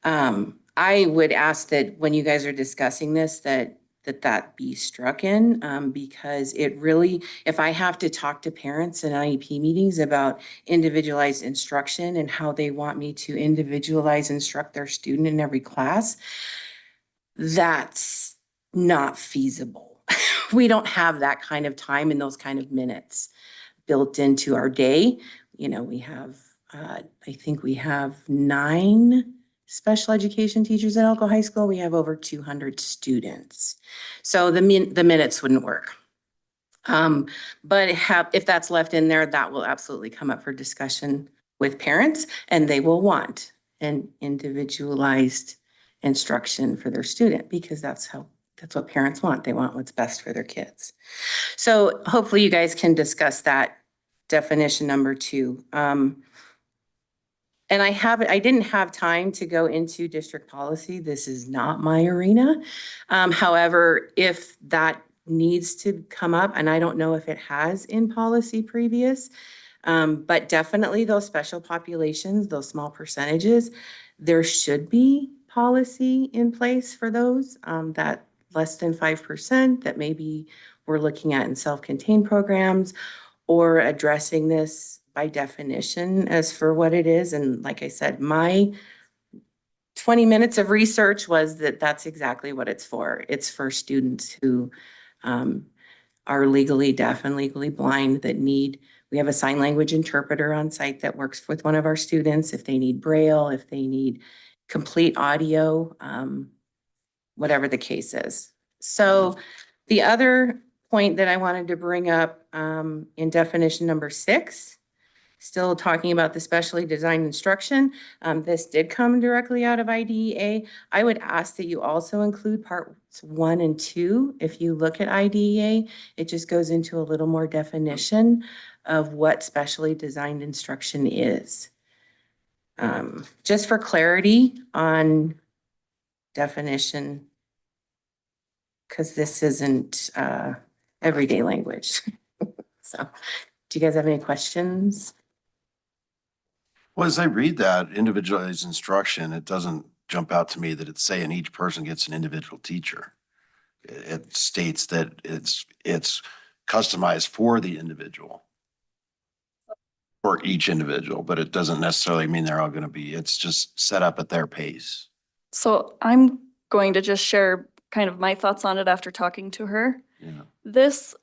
I would ask that when you guys are discussing this, that be struck in, because it really, if I have to talk to parents in IEP meetings about individualized instruction and how they want me to individualize instruct their student in every class, that's not feasible. We don't have that kind of time and those kind of minutes built into our day. You know, we have, I think we have 9 special education teachers at Elko High School. We have over 200 students. So the minutes wouldn't work. But if that's left in there, that will absolutely come up for discussion with parents, and they will want an individualized instruction for their student, because that's what parents want. They want what's best for their kids. So hopefully you guys can discuss that definition number 2. And I didn't have time to go into district policy. This is not my arena. However, if that needs to come up, and I don't know if it has in policy previous, but definitely those special populations, those small percentages, there should be policy in place for those, that less than 5% that maybe we're looking at in self-contained programs, or addressing this by definition as for what it is. And like I said, my 20 minutes of research was that that's exactly what it's for. It's for students who are legally deaf and legally blind that we have a sign language interpreter on site that works with one of our students if they need Braille, if they need complete audio, whatever the case is. So the other point that I wanted to bring up in definition number 6, still talking about the specially designed instruction. This did come directly out of IDEA. I would ask that you also include parts 1 and 2. If you look at IDEA, it just goes into a little more definition of what specially designed instruction is. Just for clarity on definition, because this isn't everyday language. So, do you guys have any questions? Well, as I read that individualized instruction, it doesn't jump out to me that it's saying each person gets an individual teacher. It states that it's customized for the individual, for each individual, but it doesn't necessarily mean they're all going to be, it's just set up at their pace. So I'm going to just share kind of my thoughts on it after talking to her. Yeah. This,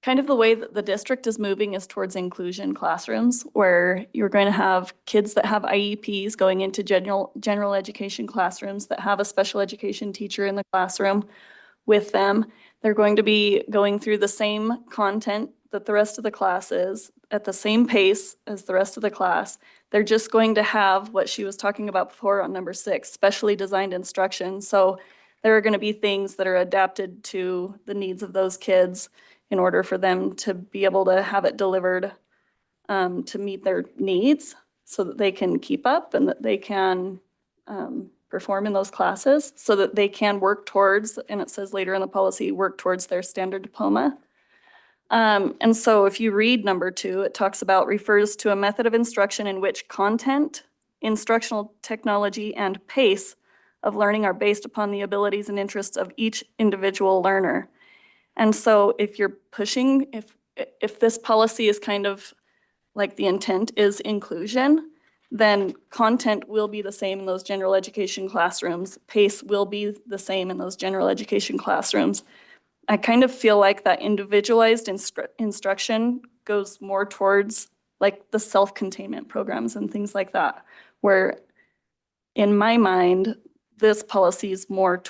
kind of the way that the district is moving is towards inclusion classrooms, where you're going to have kids that have IEPs going into general education classrooms that have a special education teacher in the classroom with them. They're going to be going through the same content that the rest of the class is, at the same pace as the rest of the class. They're just going to have what she was talking about before on number 6, specially designed instruction. So there are going to be things that are adapted to the needs of those kids in order for them to be able to have it delivered to meet their needs, so that they can keep up and that they can perform in those classes, so that they can work towards, and it says later in the policy, work towards their standard diploma. And so if you read number 2, it talks about, refers to a method of instruction in which content, instructional technology, and pace of learning are based upon the abilities and interests of each individual learner. And so if you're pushing, if this policy is kind of like the intent is inclusion, then content will be the same in those general education classrooms. Pace will be the same in those general education classrooms. I kind of feel like that individualized instruction goes more towards like the self-containment programs and things like that, where in my mind, this policy is more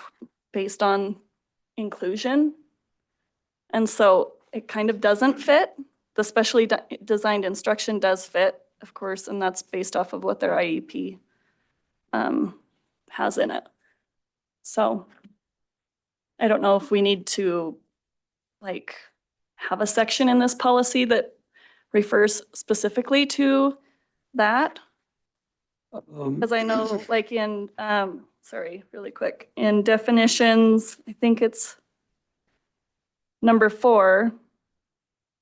based on inclusion. And so it kind of doesn't fit. The specially designed instruction does fit, of course, and that's based off of what their IEP has in it. So I don't know if we need to like have a section in this policy that refers specifically to that. Because I know like in, sorry, really quick, in definitions, I think it's number 4,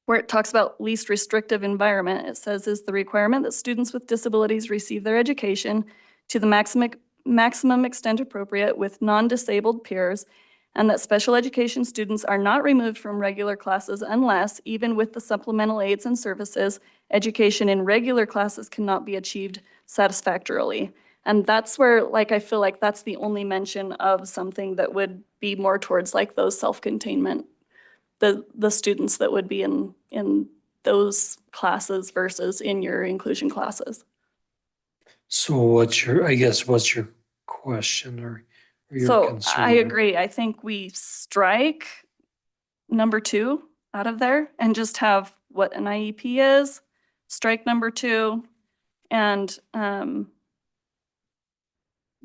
where it talks about least restrictive environment. It says is the requirement that students with disabilities receive their education to the maximum extent appropriate with non-disabled peers, and that special education students are not removed from regular classes unless, even with the supplemental aids and services, education in regular classes cannot be achieved satisfactorily. And that's where, like, I feel like that's the only mention of something that would be more towards like those self-containment, the students that would be in those classes versus in your inclusion classes. So what's your question or your So concern? I agree. I think we strike number 2 out of there and just have what an IEP is, strike number 2, and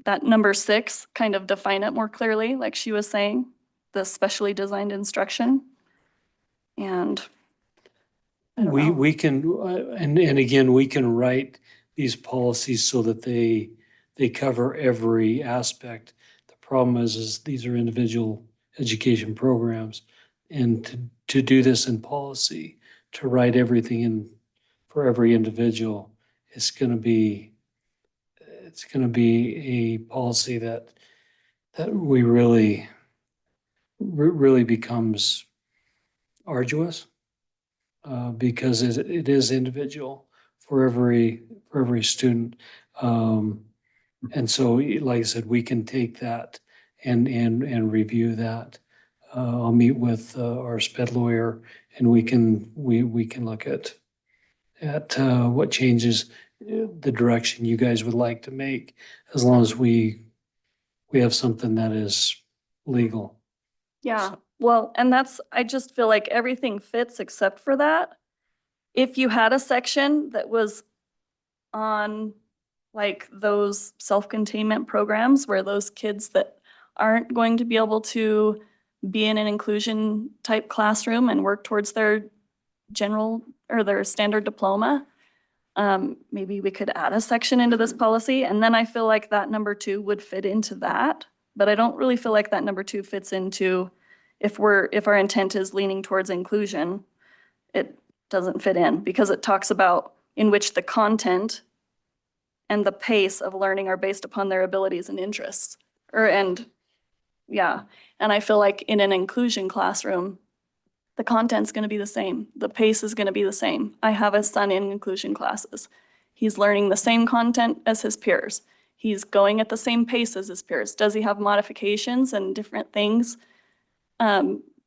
that number 6, kind of define it more clearly, like she was saying, the specially designed instruction. And I don't know. We can, and again, we can write these policies so that they cover every aspect. The problem is these are individual education programs. And to do this in policy, to write everything in for every individual, it's gonna be a policy that we really becomes arduous. Because it is individual for every student. And so, like I said, we can take that and review that. I'll meet with our SPED lawyer and we can look at what changes the direction you guys would like to make, as long as we have something that is legal. Yeah, well, and I just feel like everything fits except for that. If you had a section that was on like those self-containment programs where those kids that aren't going to be able to be in an inclusion type classroom and work towards their general or their standard diploma, maybe we could add a section into this policy. And then I feel like that number 2 would fit into that. But I don't really feel like that number 2 fits into if our intent is leaning towards inclusion, it doesn't fit in because it talks about in which the content and the pace of learning are based upon their abilities and interests. And I feel like in an inclusion classroom, the content's gonna be the same. The pace is gonna be the same. I have a son in inclusion classes. He's learning the same content as his peers. He's going at the same pace as his peers. Does he have modifications and different things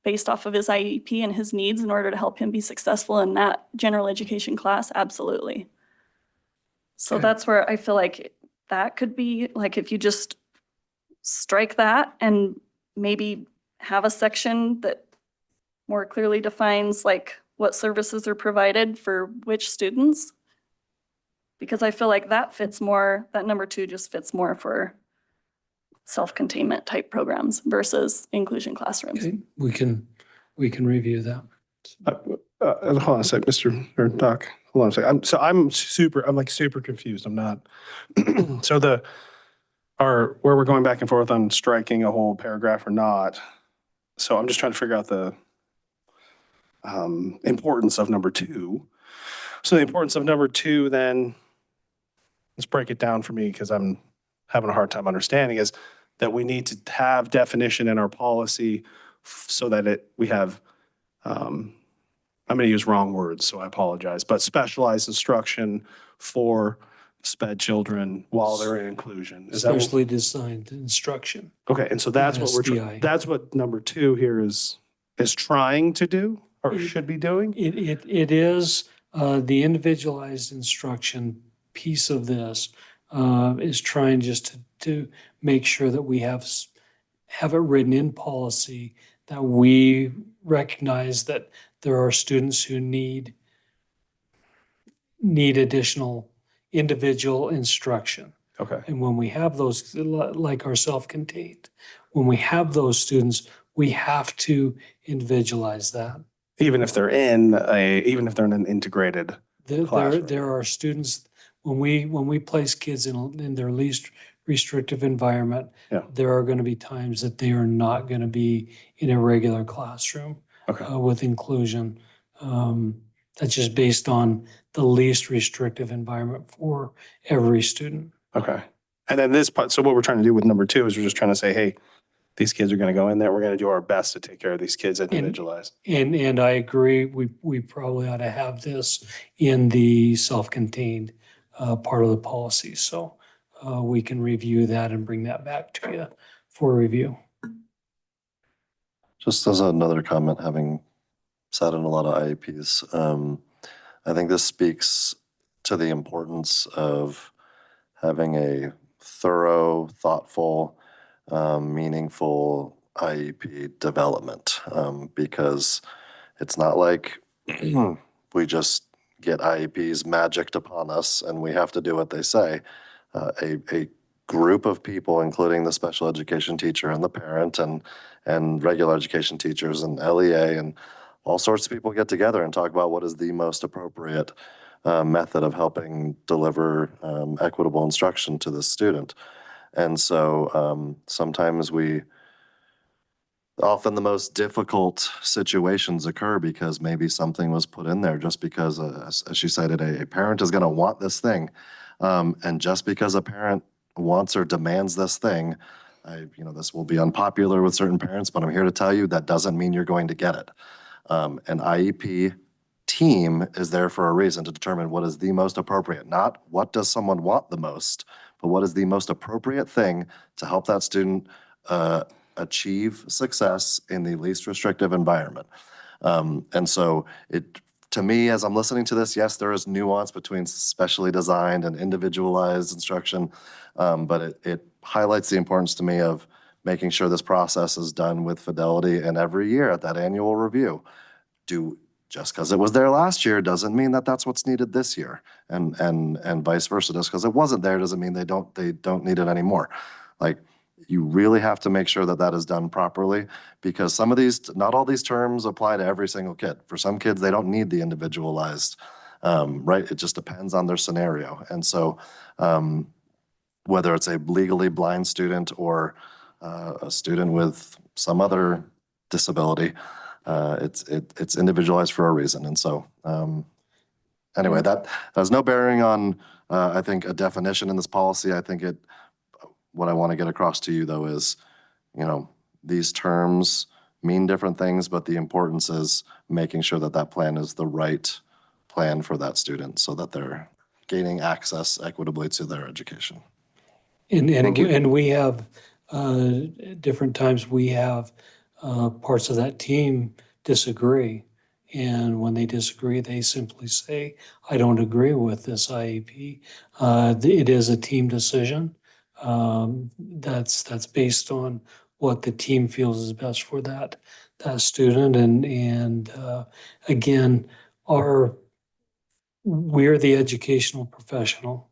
based off of his IEP and his needs in order to help him be successful in that general education class? Absolutely. So Okay. that's where I feel like that could be, like if you just strike that and maybe have a section that more clearly defines like what services are provided for which students. Because I feel like that fits more, that number 2 just fits more for self-containment type programs versus inclusion classrooms. Okay, we can review that. Hold on a sec, Mr. or Doc, hold on a sec. I'm super confused. I'm not. So where we're going back and forth on striking a whole paragraph or not. So I'm just trying to figure out the importance of number 2. So the importance of number 2 then, let's break it down for me because I'm having a hard time understanding, is that we need to have definition in our policy so that we have, I'm going to use wrong words, so I apologize, but specialized instruction for SPED children while they're in inclusion. Is that Specially designed instruction. okay? And so that's what SDI. that's what number 2 here is trying to do or should be doing. It is the individualized instruction piece of this is trying just to make sure that we have it written in policy that we recognize that there are students who need additional individual instruction. Okay. And when we have those, like our self-contained, when we have those students, we have to individualize that. Even if they're in an integrated classroom. There are students, when we place kids in their least restrictive environment, Yeah. there are going to be times that they are not going to be in a regular classroom Okay. with inclusion. That's just based on the least restrictive environment for every student. Okay. And then this part, so what we're trying to do with number 2 is we're just trying to say, hey, these kids are going to go in there. We're going to do our best to take care of these kids individualized. And I agree, we probably ought to have this in the self-contained part of the policy. So we can review that and bring that back to you for review. Just as another comment, having sat in a lot of IEPs, I think this speaks to the importance of having a thorough, thoughtful, meaningful IEP development, because it's not like we just get IEPs magicked upon us and we have to do what they say. A group of people, including the special education teacher and the parent and regular education teachers and LEA and all sorts of people get together and talk about what is the most appropriate method of helping deliver equitable instruction to the student. And so sometimes often the most difficult situations occur because maybe something was put in there just because, as she cited, a parent is going to want this thing. And just because a parent wants or demands this thing, this will be unpopular with certain parents, but I'm here to tell you that doesn't mean you're going to get it. An IEP team is there for a reason to determine what is the most appropriate, not what does someone want the most, but what is the most appropriate thing to help that student achieve success in the least restrictive environment. And so to me, as I'm listening to this, yes, there is nuance between specially designed and individualized instruction, but it highlights the importance to me of making sure this process is done with fidelity, and every year at that annual review, just because it was there last year doesn't mean that that's what's needed this year, and vice versa. Just because it wasn't there doesn't mean they don't need it anymore. Like, you really have to make sure that that is done properly, because not all these terms apply to every single kid. For some kids, they don't need the individualized, right? It just depends on their scenario. And so whether it's a legally blind student or a student with some other disability, it's individualized for a reason. And so anyway, that has no bearing on, I think, a definition in this policy. I think what I want to get across to you, though, is, these terms mean different things, but the importance is making sure that that plan is the right plan for that student so that they're gaining access equitably to their education. Thank you. And we have, different times we have parts of that team disagree. And when they disagree, they simply say, I don't agree with this IEP. It is a team decision. That's based on what the team feels is best for that student. And again, we're the educational professional,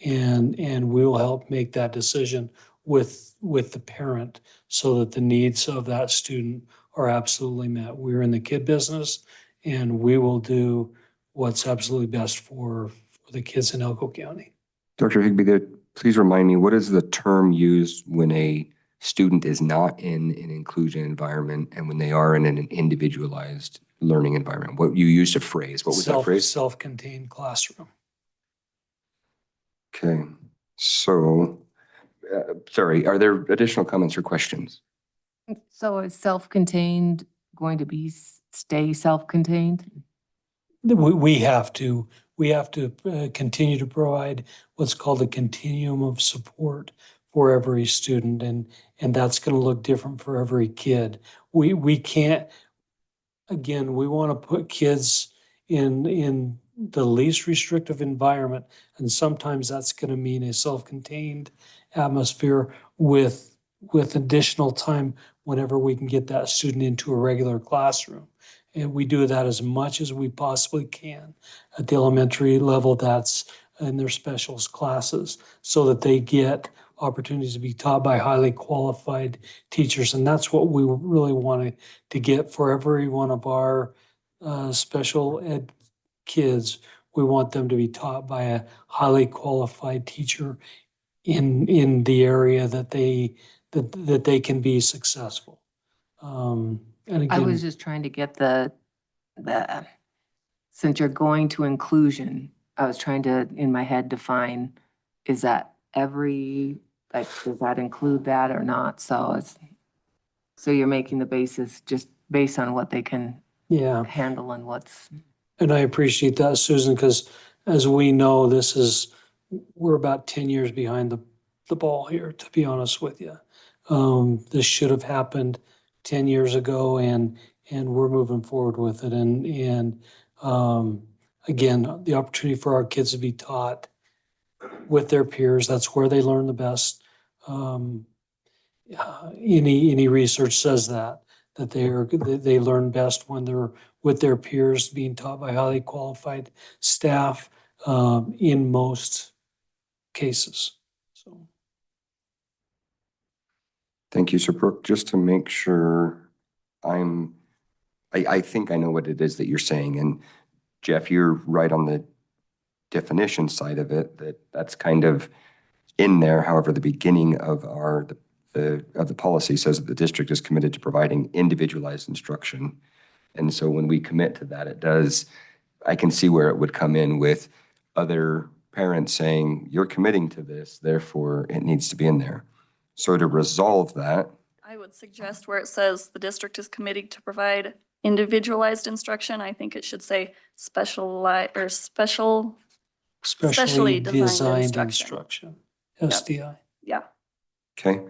and we will help make that decision with the parent so that the needs of that student are absolutely met. We're in the kid business, and we will do what's absolutely best for the kids in Elko County. Dr. Higbee, please remind me, what is the term used when a student is not in an inclusion environment and when they are in an individualized learning environment? What you used a phrase, what was that phrase? Self-contained classroom. Okay, so, sorry, are there additional comments or questions? So is self-contained going to stay self-contained? We have to continue to provide what's called a continuum of support for every student, and that's going to look different for every kid. We can't, again, we want to put kids in the least restrictive environment, and sometimes that's going to mean a self-contained atmosphere with additional time whenever we can get that student into a regular classroom. And we do that as much as we possibly can at the elementary level, that's in their specials classes, so that they get opportunities to be taught by highly qualified teachers. And that's what we really wanted to get for every one of our special ed kids. we want them to be taught by a highly qualified teacher in the area that they can be successful. And I was again, just trying to get the, since you're going to inclusion, I was trying to, in my head, define, is that does that include that or not? So you're making the basis just based on what they can yeah. handle and what's. And I appreciate that, Susan, because as we know, we're about 10 years behind the ball here, to be honest with you. This should have happened 10 years ago, and we're moving forward with it. And again, the opportunity for our kids to be taught with their peers, that's where they learn the best. Any research says that they learn best when they're with their peers, being taught by highly qualified staff, in most cases. So, Thank you. So Brooke, just to make sure I think I know what it is that you're saying. And Jeff, you're right on the definition side of it, that's kind of in there. However, the beginning of the policy says that the district is committed to providing individualized instruction. And so when we commit to that, I can see where it would come in with other parents saying, you're committing to this, therefore it needs to be in there. So to resolve that, I would suggest where it says the district is committing to provide individualized instruction, I think it should say specially specially designed designed instruction. instruction, SDI. Yeah. okay.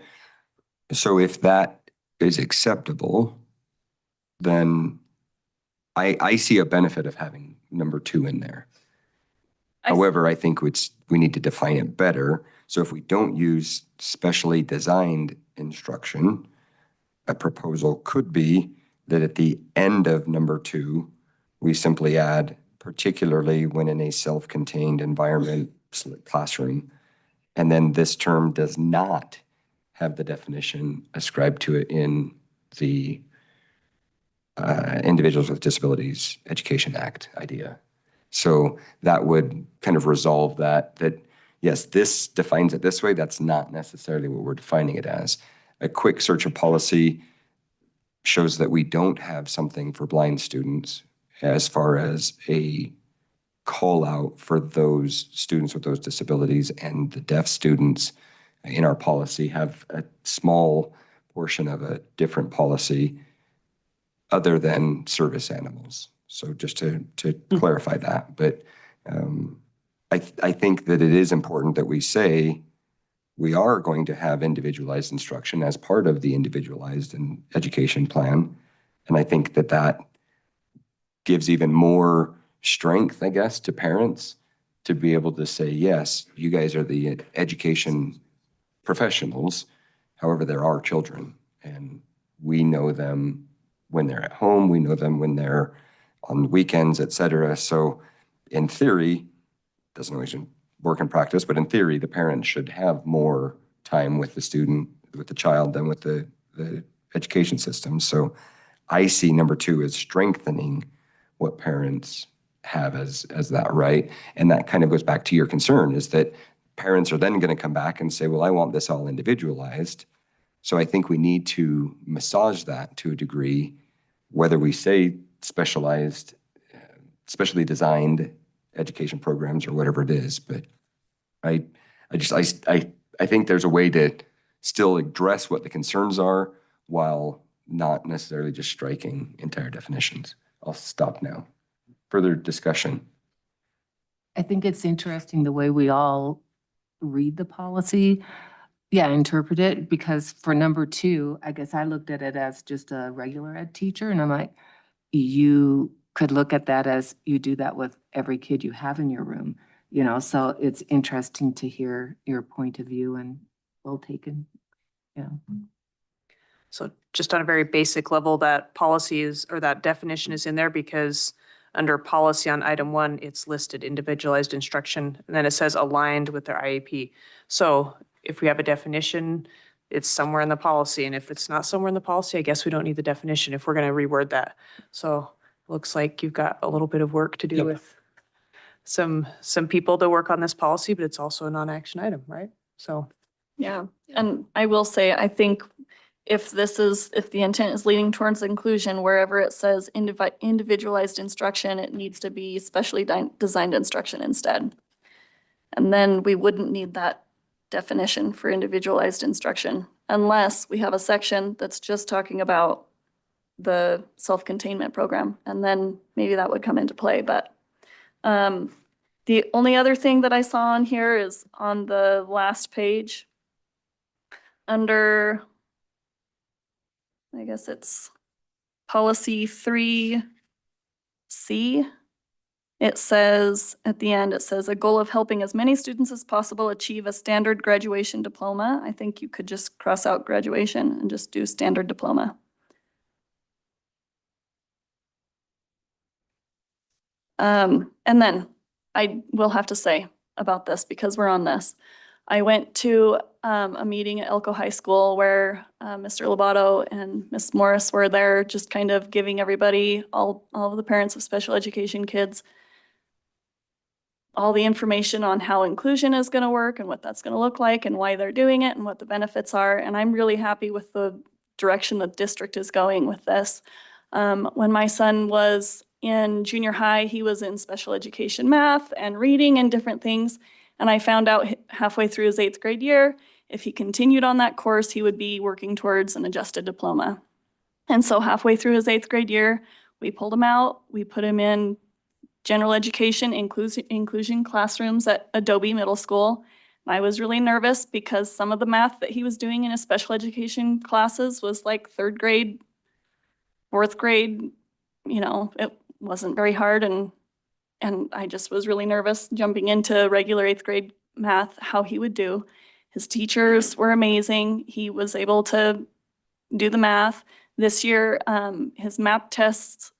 So if that is acceptable, then I see a benefit of having number 2 in there. However, I think we need to define it better. So if we don't use specially designed instruction, a proposal could be that at the end of number 2, we simply add, particularly when in a self-contained environment, classroom, and then this term does not have the definition ascribed to it in the Individuals with Disabilities Education Act idea. So that would kind of resolve that yes, this defines it this way. That's not necessarily what we're defining it as. A quick search of policy shows that we don't have something for blind students as far as a call out for those students with those disabilities, and the deaf students in our policy have a small portion of a different policy other than service animals. So just to clarify that, but I think that it is important that we say we are going to have individualized instruction as part of the individualized education plan. And I think that gives even more strength, I guess, to parents to be able to say, yes, you guys are the education professionals. However, there are children, and we know them when they're at home, we know them when they're on weekends, et cetera. So in theory, doesn't always work in practice, but in theory, the parent should have more time with the student, with the child than with the education system. So I see number 2 as strengthening what parents have as that right. And that kind of goes back to your concern, is that parents are then going to come back and say, well, I want this all individualized. So I think we need to massage that to a degree, whether we say specialized, specially designed education programs or whatever it is. But I think there's a way to still address what the concerns are while not necessarily just striking entire definitions. I'll stop now. Further discussion. I think it's interesting the way we all read the policy. Yeah, interpret it, because for number 2, I guess I looked at it as just a regular ed teacher, and I'm like, you could look at that as you do that with every kid you have in your room, so it's interesting to hear your point of view, and well taken. So just on a very basic level, that policy or that definition is in there because under policy on item 1, it's listed individualized instruction, and then it says aligned with their IEP. So if we have a definition, it's somewhere in the policy, and if it's not somewhere in the policy, I guess we don't need the definition if we're going to reword that. So looks like you've got a little bit of work to do Yep. with some people to work on this policy, but it's also a non-action item, right? So. Yeah, and I will say, I think if the intent is leading towards inclusion, wherever it says individualized instruction, it needs to be specially designed instruction instead. And then we wouldn't need that definition for individualized instruction unless we have a section that's just talking about the self-containment program. And then maybe that would come into play, but the only other thing that I saw on here is on the last page under, I guess it's policy 3C. It says, at the end, it says a goal of helping as many students as possible achieve a standard graduation diploma. I think you could just cross out graduation and just do standard diploma. And then I will have to say about this because we're on this. I went to a meeting at Elko High School where Mr. Lobato and Ms. Morris were there, just kind of giving everybody, all of the parents of special education kids, all the information on how inclusion is going to work and what that's going to look like and why they're doing it and what the benefits are. And I'm really happy with the direction the district is going with this. When my son was in junior high, he was in special education math and reading and different things. And I found out halfway through his 8th grade year, if he continued on that course, he would be working towards an adjusted diploma. And so halfway through his 8th grade year, we pulled him out. We put him in general education inclusion classrooms at Adobe Middle School. And I was really nervous because some of the math that he was doing in his special education classes was like 3rd grade, 4th grade, you know, it wasn't very hard. And I just was really nervous jumping into regular 8th grade math, how he would do. His teachers were amazing. He was able to do the math. This year, his MAP tests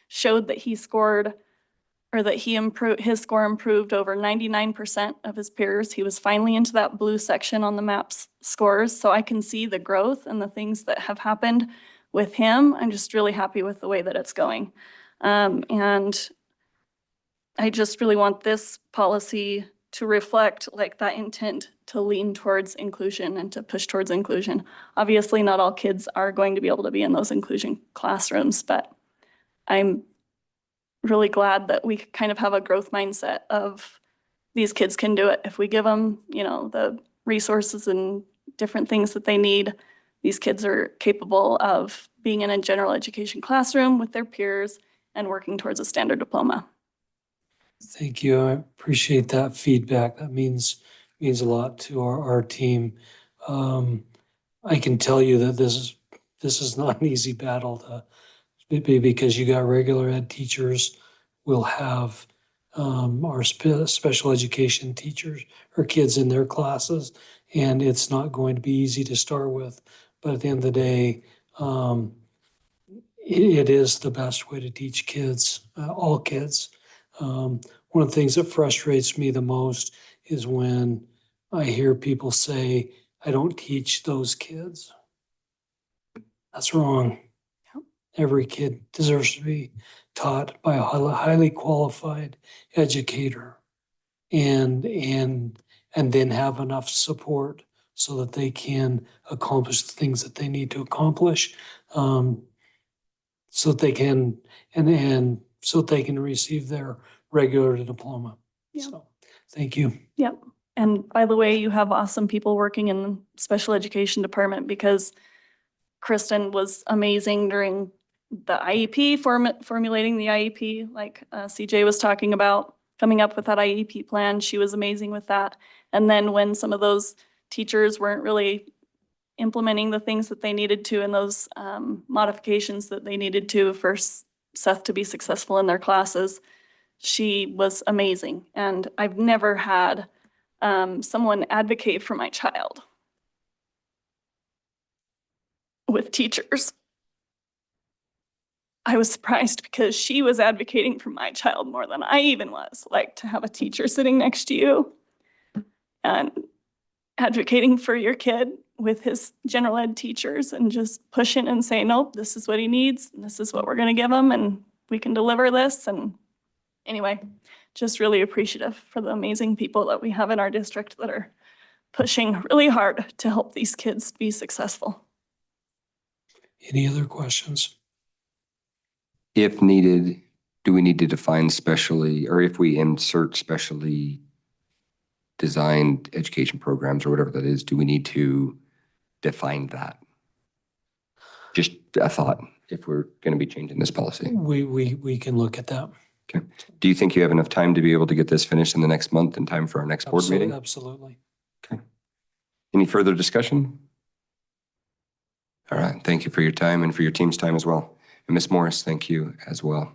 showed that he scored, or that his score improved over 99% of his peers. He was finally into that blue section on the MAPS scores. So I can see the growth and the things that have happened with him. I'm just really happy with the way that it's going. And I just really want this policy to reflect like that intent to lean towards inclusion and to push towards inclusion. Obviously, not all kids are going to be able to be in those inclusion classrooms, but I'm really glad that we kind of have a growth mindset of these kids can do it. If we give them, you know, the resources and different things that they need, these kids are capable of being in a general education classroom with their peers and working towards a standard diploma. Thank you. I appreciate that feedback. That means a lot to our team. I can tell you that this is not an easy battle to be, because you got regular ed teachers, we'll have our special education teachers or kids in their classes, and it's not going to be easy to start with. But at the end of the day, it is the best way to teach kids, all kids. One of the things that frustrates me the most is when I hear people say, I don't teach those kids. That's wrong. Every kid deserves to be taught by a highly qualified educator and then have enough support so that they can accomplish the things that they need to accomplish, so that they can and so that they can receive their regular diploma. Yeah. So, thank you. Yep. And by the way, you have awesome people working in the special education department, because Kristen was amazing during the IEP, formulating the IEP, like CJ was talking about, coming up with that IEP plan. She was amazing with that. And then when some of those teachers weren't really implementing the things that they needed to and those modifications that they needed to for Seth to be successful in their classes, she was amazing. And I've never had someone advocate for my child with teachers. I was surprised because she was advocating for my child more than I even was. Like, to have a teacher sitting next to you and advocating for your kid with his general ed teachers and just pushing and saying, nope, this is what he needs, and this is what we're going to give him, and we can deliver this. And anyway, just really appreciative for the amazing people that we have in our district that are pushing really hard to help these kids be successful. Any other questions? If needed, do we need to define specially, or if we insert specially designed education programs or whatever that is, do we need to define that? Just a thought, if we're going to be changing this policy. We can look at that. Okay. Do you think you have enough time to be able to get this finished in the next month in time for our next board meeting? Absolutely. Okay. Any further discussion? All right. Thank you for your time and for your team's time as well. And Ms. Morris, thank you as well.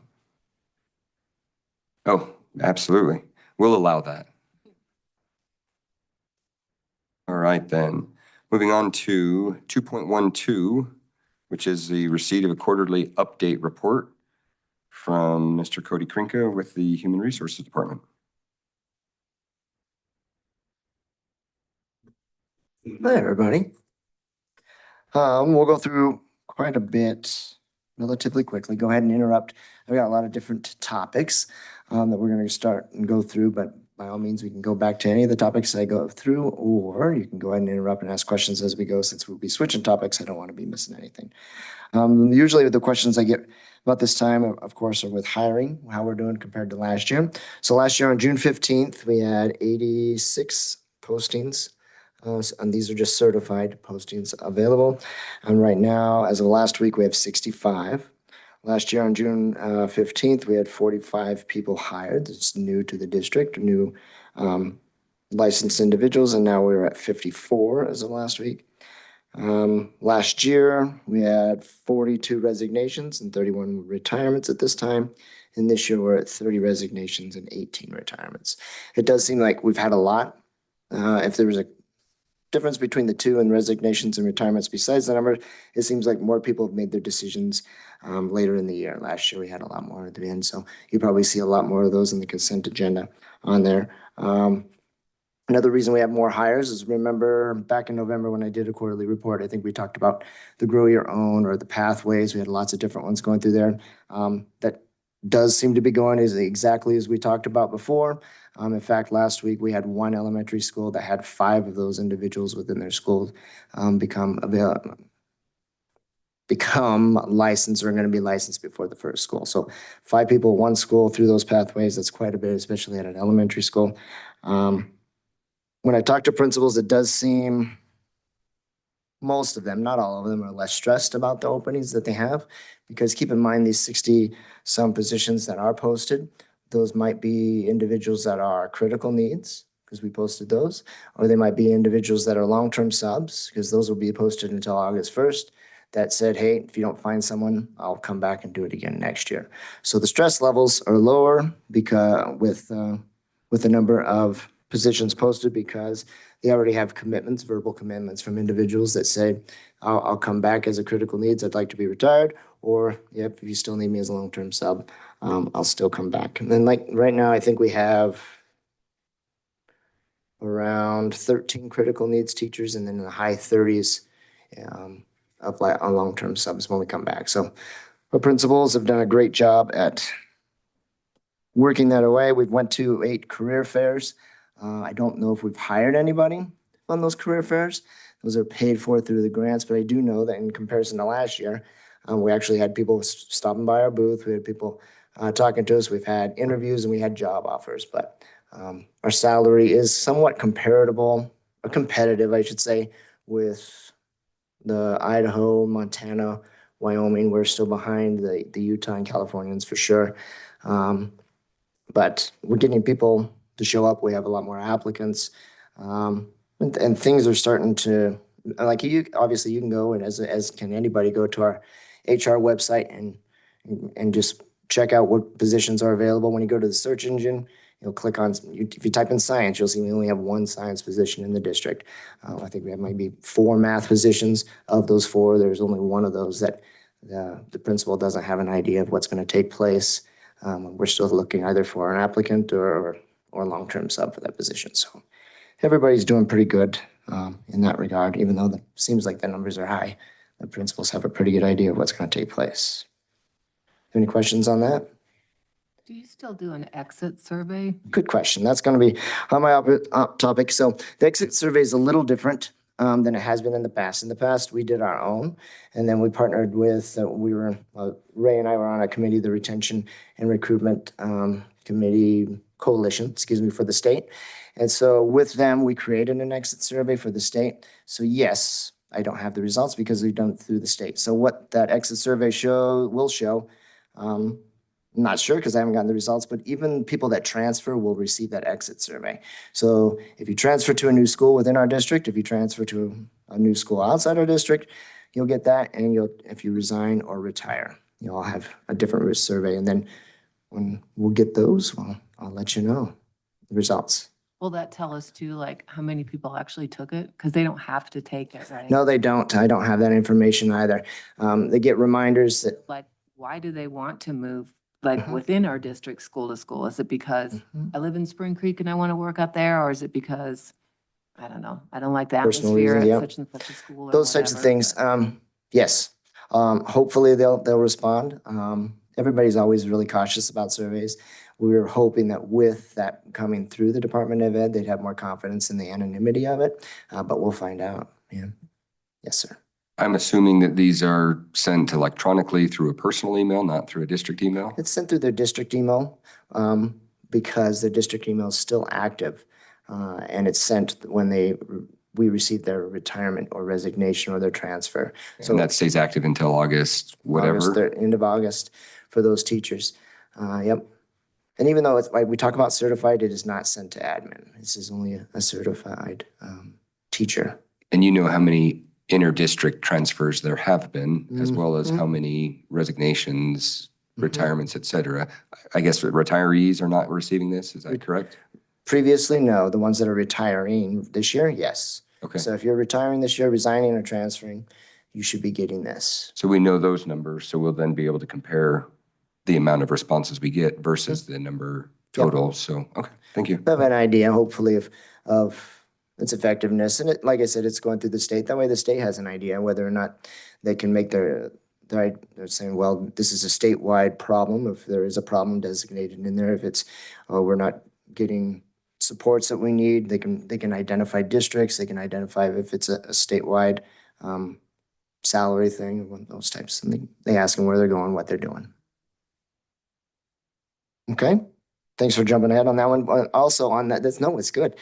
Oh, absolutely. We'll allow that. All right, then. Moving on to 2.12, which is the receipt of a quarterly update report from Mr. Cody Krinka with the Human Resources Department. Hi, everybody. We'll go through quite a bit relatively quickly. Go ahead and interrupt. I've got a lot of different topics that we're going to start and go through, but by all means, we can go back to any of the topics I go through, or you can go ahead and interrupt and ask questions as we go. Since we'll be switching topics, I don't want to be missing anything. Usually the questions I get about this time, of course, are with hiring, how we're doing compared to last year. So last year on June 15th, we had 86 postings. And these are just certified postings available. And right now, as of last week, we have 65. Last year on June 15th, we had 45 people hired. It's new to the district, new licensed individuals, and now we're at 54 as of last week. Last year, we had 42 resignations and 31 retirements at this time. And this year, we're at 30 resignations and 18 retirements. It does seem like we've had a lot. If there was a difference between the two and resignations and retirements besides the number, it seems like more people have made their decisions later in the year. Last year we had a lot more at the end, so you probably see a lot more of those in the consent agenda on there. Another reason we have more hires is, remember back in November when I did a quarterly report, I think we talked about the grow your own or the pathways. We had lots of different ones going through there. That does seem to be going exactly as we talked about before. In fact, last week we had one elementary school that had 5 of those individuals within their school become licensed or are going to be licensed before the first school. So 5 people, 1 school through those pathways. That's quite a bit, especially at an elementary school. When I talk to principals, it does seem most of them, not all of them, are less stressed about the openings that they have, because keep in mind these 60 some positions that are posted, those might be individuals that are critical needs, because we posted those, or they might be individuals that are long-term subs, because those will be posted until August 1st. That said, hey, if you don't find someone, I'll come back and do it again next year. So the stress levels are lower because with the number of positions posted, because they already have commitments, verbal commitments from individuals that say, I'll come back as a critical needs. I'd like to be retired, or yep, if you still need me as a long-term sub, I'll still come back. And then like right now, I think we have around 13 critical needs teachers, and then in the high 30s of on long-term subs when we come back. So our principals have done a great job at working that away. We've went to 8 career fairs. I don't know if we've hired anybody on those career fairs. Those are paid for through the grants, but I do know that in comparison to last year, we actually had people stopping by our booth. We had people talking to us. We've had interviews and we had job offers, but our salary is somewhat competitive, I should say, with the Idaho, Montana, Wyoming. We're still behind the Utah and Californians for sure. But we're getting people to show up. We have a lot more applicants. And things are starting to, like obviously you can go, and as can anybody, go to our HR website and just check out what positions are available. When you go to the search engine, you'll click on, if you type in science, you'll see we only have 1 science position in the district. I think we have maybe 4 math positions. Of those 4, there's only 1 of those that the principal doesn't have an idea of what's going to take place. We're still looking either for an applicant or long-term sub for that position. So everybody's doing pretty good in that regard, even though it seems like the numbers are high. The principals have a pretty good idea of what's going to take place. Any questions on that? Do you still do an exit survey? Good question. That's going to be on my topic. So the exit survey is a little different than it has been in the past. In the past, we did our own, and then we partnered with, Ray and I were on a committee, the Retention and Recruitment Committee Coalition, for the state. And so with them, we created an exit survey for the state. So yes, I don't have the results because we've done it through the state. So what that exit survey will show, I'm not sure because I haven't gotten the results, but even people that transfer will receive that exit survey. So if you transfer to a new school within our district, if you transfer to a new school outside our district, you'll get that. And if you resign or retire, you'll have a different survey. And then when we'll get those, well, I'll let you know the results. Will that tell us too, like how many people actually took it? Because they don't have to take it, right? No, they don't. I don't have that information either. They get reminders that, Like, why do they want to move, like Mhm. within our district, school to school? Is it because I live in Spring Creek and I want to work out there? Or is it because, I don't know, I don't like the Personal atmosphere reasons, at yeah. such and such a school or those types of whatever, things. but- Yes. Hopefully they'll respond. Everybody's always really cautious about surveys. We were hoping that with that coming through the Department of Ed, they'd have more confidence in the anonymity of it, but we'll find out. Yeah. Yes, sir. I'm assuming that these are sent electronically through a personal email, not through a district email? It's sent through their district email because their district email is still active. And it's sent when we receive their retirement or resignation or their transfer. So And that stays active until August, whatever? End of August for those teachers. Yep. And even though it's like we talk about certified, it is not sent to admin. This is only a certified teacher. And you know how many inter-district transfers there have been, as well as Mhm. how many resignations, Mhm. retirements, et cetera. I guess retirees are not receiving this, is that correct? Previously, no. The ones that are retiring this year, yes. Okay, So if you're retiring this year, resigning or transferring, you should be getting this. so we know those numbers, so we'll then be able to compare the amount of responses we get versus the number total. So, okay, thank you. I have an idea, hopefully, of its effectiveness. And like I said, it's going through the state. That way the state has an idea whether or not they can make they're saying, well, this is a statewide problem. If there is a problem designated in there, if it's, we're not getting supports that we need, they can identify districts, they can identify if it's a statewide salary thing, those types. And they ask them where they're going, what they're doing. Okay, thanks for jumping ahead on that one. Also on that, it's good.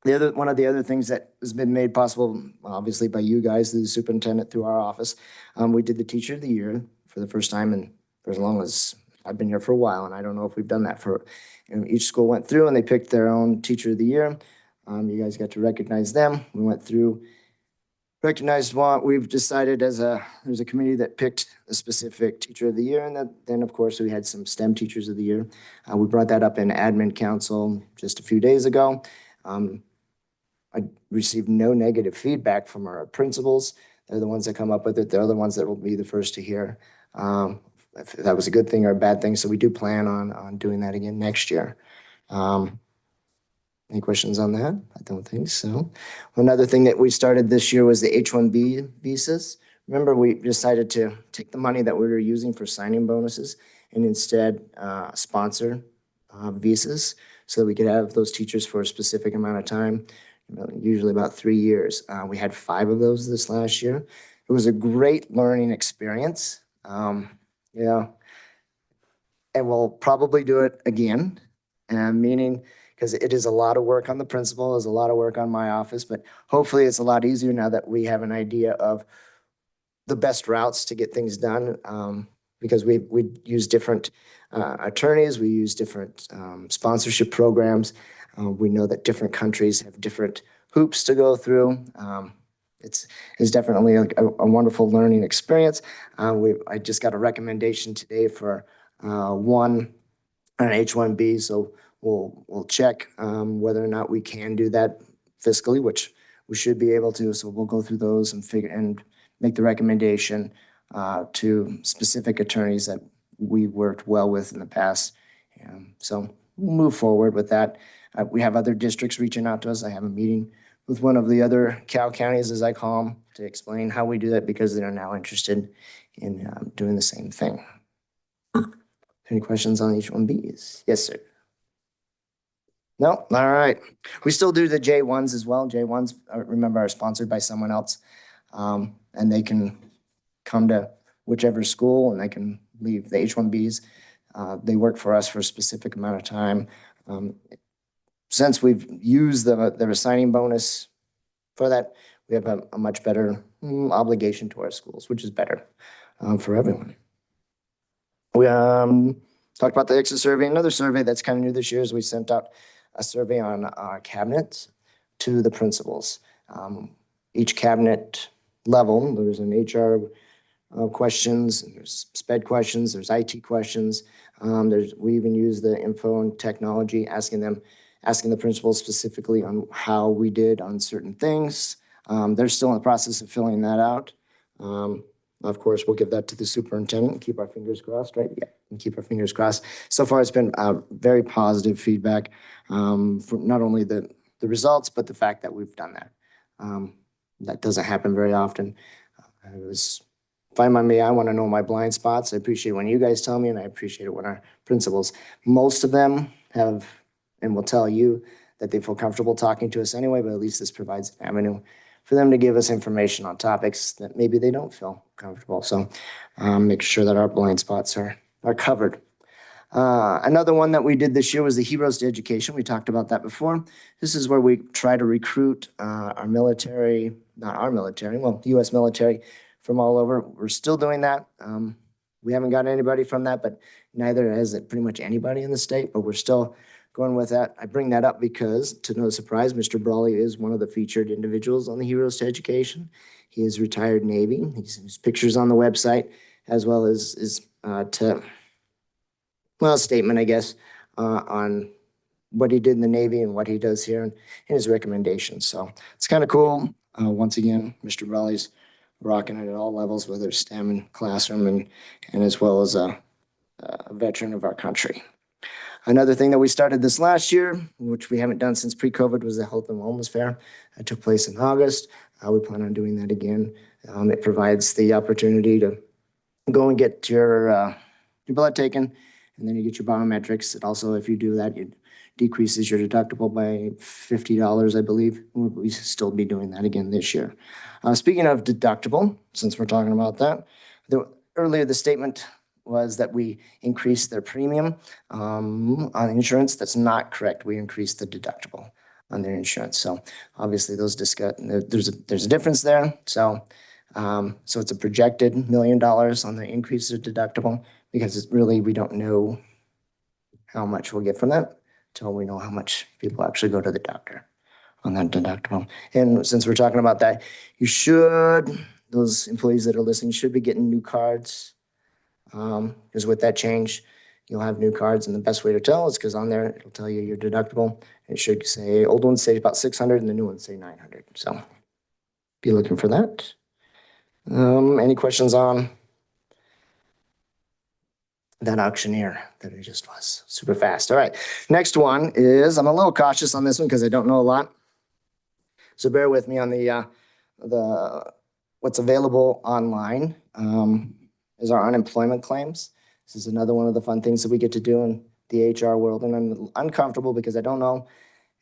One of the other things that has been made possible, obviously by you guys, the superintendent through our office, we did the Teacher of the Year for the first time and for as long as I've been here for a while, and I don't know if we've done that each school went through and they picked their own Teacher of the Year. You guys got to recognize them. We went through, recognized what we've decided there's a committee that picked a specific Teacher of the Year, and then of course we had some STEM Teachers of the Year. We brought that up in Admin Council just a few days ago. I received no negative feedback from our principals. They're the ones that come up with it. They're the ones that will be the first to hear if that was a good thing or a bad thing. So we do plan on doing that again next year. Any questions on that? I don't think so. Another thing that we started this year was the H-1B visas. Remember, we decided to take the money that we were using for signing bonuses and instead sponsor visas so that we could have those teachers for a specific amount of time, usually about 3 years. We had 5 of those this last year. It was a great learning experience. And we'll probably do it again, meaning because it is a lot of work on the principal, it's a lot of work on my office, but hopefully it's a lot easier now that we have an idea of the best routes to get things done, because we use different attorneys, we use different sponsorship programs. We know that different countries have different hoops to go through. It's definitely a wonderful learning experience. I just got a recommendation today for an H-1B, so we'll check whether or not we can do that fiscally, which we should be able to. So we'll go through those and make the recommendation to specific attorneys that we worked well with in the past. So we'll move forward with that. We have other districts reaching out to us. I have a meeting with one of the other Cal counties, as I call them, to explain how we do that because they're now interested in doing the same thing. Any questions on H1Bs? Yes, sir. No? All right. We still do the J1s as well. J1s, remember, are sponsored by someone else. And they can come to whichever school and they can leave. The H1Bs, they work for us for a specific amount of time. Since we've used the signing bonus for that, we have a much better obligation to our schools, which is better for everyone. We talked about the exit survey. Another survey that's kind of new this year is we sent out a survey on our cabinets to the principals. Each cabinet level, there's an HR questions, there's SPED questions, there's IT questions. We even use the info and technology, asking the principals specifically on how we did on certain things. They're still in the process of filling that out. Of course, we'll give that to the superintendent and keep our fingers crossed, right? Yeah, and keep our fingers crossed. So far, it's been very positive feedback for not only the results, but the fact that we've done that. That doesn't happen very often. It was fine by me. I want to know my blind spots. I appreciate when you guys tell me, and I appreciate it when our principals, most of them have, and will tell you that they feel comfortable talking to us anyway, but at least this provides an avenue for them to give us information on topics that maybe they don't feel comfortable. So make sure that our blind spots are covered. Another one that we did this year was the Heroes to Education. We talked about that before. This is where we try to recruit our military, not our military, well, the U.S. military from all over. We're still doing that. We haven't got anybody from that, but neither has it pretty much anybody in the state, but we're still going with that. I bring that up because, to no surprise, Mr. Brawley is one of the featured individuals on the Heroes to Education. He is retired Navy. His pictures on the website, as well as a statement, I guess, on what he did in the Navy and what he does here and his recommendations. So it's kind of cool. Once again, Mr. Brawley's rocking it at all levels, whether it's STEM and classroom and as well as a veteran of our country. Another thing that we started this last year, which we haven't done since pre-COVID, was the Health and Wellness Fair. It took place in August. We plan on doing that again. It provides the opportunity to go and get your blood taken, and then you get your biometrics. It also, if you do that, it decreases your deductible by $50, I believe. We'll still be doing that again this year. Speaking of deductible, since we're talking about that, earlier the statement was that we increased their premium on insurance. That's not correct. We increased the deductible on their insurance. So obviously there's a difference there. So it's a projected $1 million on the increase of deductible, because it's really, we don't know how much we'll get from that until we know how much people actually go to the doctor on that deductible. And since we're talking about that, those employees that are listening should be getting new cards. Because with that change, you'll have new cards, and the best way to tell is because on there, it'll tell you your deductible. It should say, old ones say about 600 and the new ones say 900. So be looking for that. Any questions on that auctioneer that it just was? Super fast. All right. Next one is, I'm a little cautious on this one because I don't know a lot. So bear with me on the what's available online. Is our unemployment claims. This is another one of the fun things that we get to do in the HR world, and I'm uncomfortable because I don't know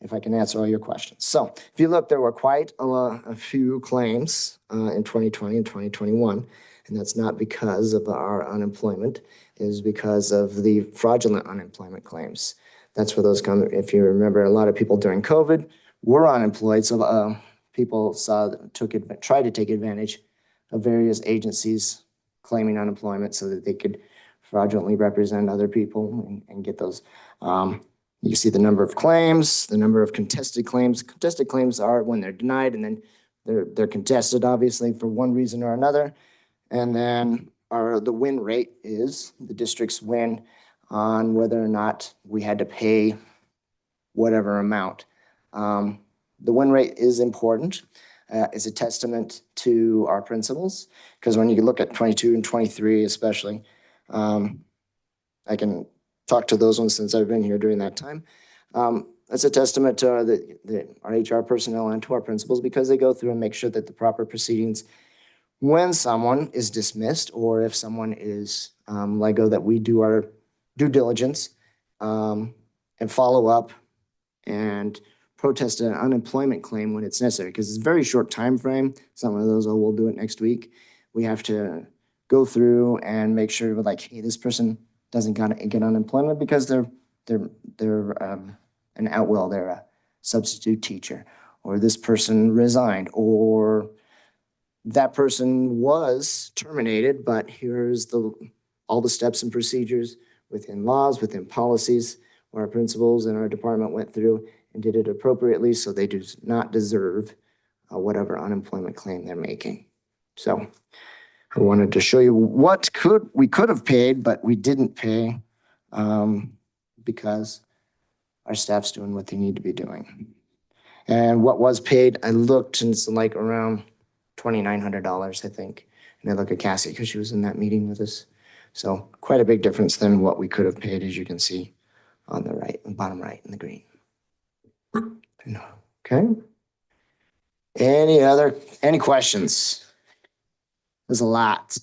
if I can answer all your questions. So if you look, there were quite a few claims in 2020 and 2021, and that's not because of our unemployment, it is because of the fraudulent unemployment claims. That's where those come. If you remember, a lot of people during COVID were unemployed, so people tried to take advantage of various agencies claiming unemployment so that they could fraudulently represent other people and get those. You see the number of claims, the number of contested claims. Contested claims are when they're denied, and then they're contested, obviously, for one reason or another. And then the win rate is the district's win on whether or not we had to pay whatever amount. The win rate is important. Is a testament to our principals, because when you look at 22 and 23 especially, I can talk to those ones since I've been here during that time. That's a testament to our HR personnel and to our principals, because they go through and make sure that the proper proceedings, when someone is dismissed or if someone is let go, that we do our due diligence, and follow up and protest an unemployment claim when it's necessary, because it's a very short time frame. It's not one of those, oh, we'll do it next week. We have to go through and make sure we're like, hey, this person doesn't get unemployment because they're an outwill, they're a substitute teacher, or this person resigned, or that person was terminated, but here's all the steps and procedures within laws, within policies, where our principals and our department went through and did it appropriately, so they do not deserve whatever unemployment claim they're making. So I wanted to show you what we could have paid, but we didn't pay because our staff's doing what they need to be doing. And what was paid, I looked, and it's like around $2,900, I think. And I look at Cassie because she was in that meeting with us. So quite a big difference than what we could have paid, as you can see on the right, bottom right in the green. Okay. Any questions? There's a lot.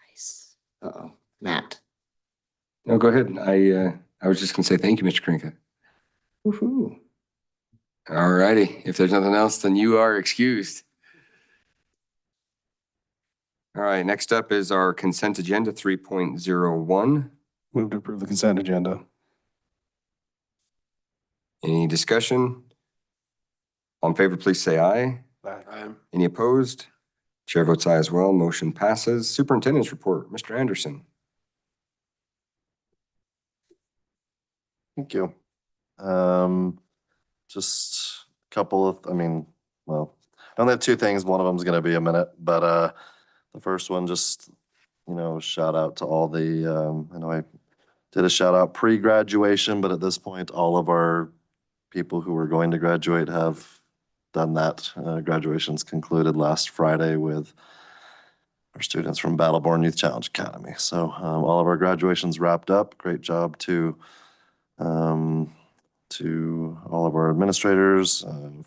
Nice. Uh-oh, Matt. No, go ahead. I was just gonna say thank you, Mr. Krinka. Woohoo. All righty. If there's nothing else, then you are excused. All right, next up is our consent agenda 3.01. Move to approve the consent agenda. Any discussion? All in favor, please say aye. Aye. Any opposed? Chair votes aye as well. Motion passes. Superintendent's report, Mr. Anderson. Thank you. Just a couple of, I only have two things. One of them is going to be a minute, but the first one, just, shout out to all the, I know I did a shout out pre-graduation, but at this point, all of our people who were going to graduate have done that. Graduations concluded last Friday with our students from Battleborn Youth Challenge Academy. So all of our graduations wrapped up. Great job to all of our administrators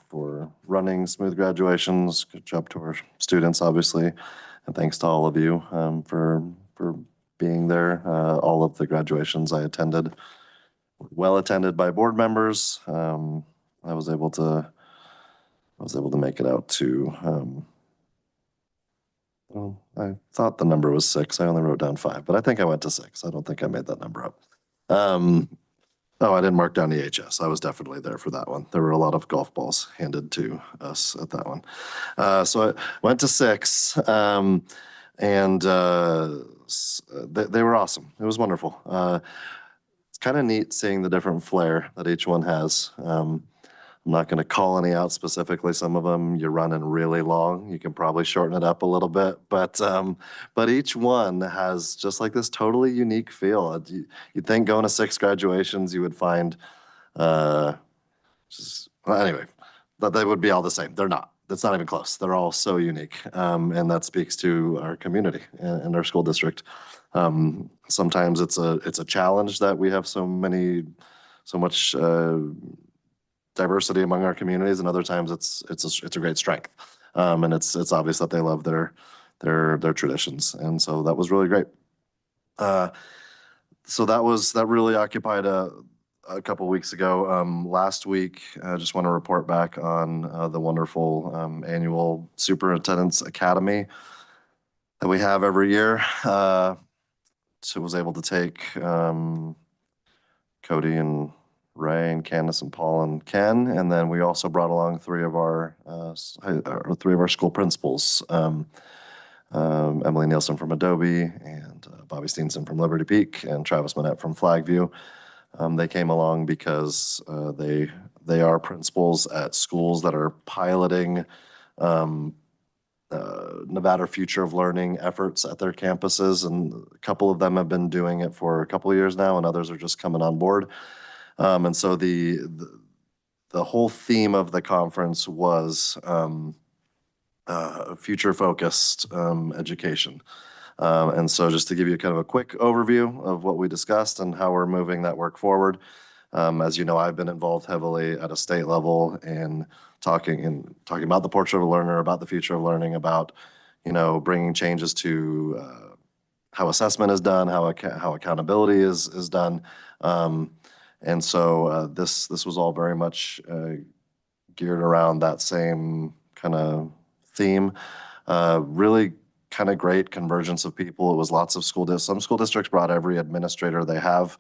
for running smooth graduations. Good job to our students, obviously. And thanks to all of you for being there. All of the graduations I attended, well attended by board members. I was able to make it out to, I thought the number was 6. I only wrote down 5, but I think I went to 6. I don't think I made that number up. Oh, I didn't mark down EHS. I was definitely there for that one. There were a lot of golf balls handed to us at that one. So I went to 6, and they were awesome. It was wonderful. It's kind of neat seeing the different flair that each one has. I'm not going to call any out specifically. Some of them you're running really long. You can probably shorten it up a little bit, but each one has just like this totally unique feel. You'd think going to 6 graduations you would find, anyway, that they would be all the same. They're not. That's not even close. They're all so unique, and that speaks to our community and our school district. Sometimes it's a challenge that we have so much diversity among our communities, and other times it's a great strength. And it's obvious that they love their traditions, and so that was really great. So that really occupied a couple weeks ago. Last week, I just want to report back on the wonderful annual Superintendent's Academy that we have every year. So was able to take Cody and Ray and Candace and Paul and Ken, and then we also brought along 3 of our school principals, Emily Nielsen from Adobe, and Bobby Steenson from Liberty Peak, and Travis Manette from Flagview. They came along because they are principals at schools that are piloting Nevada Future of Learning efforts at their campuses, and a couple of them have been doing it for a couple of years now, and others are just coming on board. And so the whole theme of the conference was future-focused education. And so just to give you kind of a quick overview of what we discussed and how we're moving that work forward. As you know, I've been involved heavily at a state level in talking about the portrait of a learner, about the future of learning, about, bringing changes to how assessment is done, how accountability is done. And so this was all very much geared around that same kind of theme. Really kind of great convergence of people. It was lots of some school districts brought every administrator they have.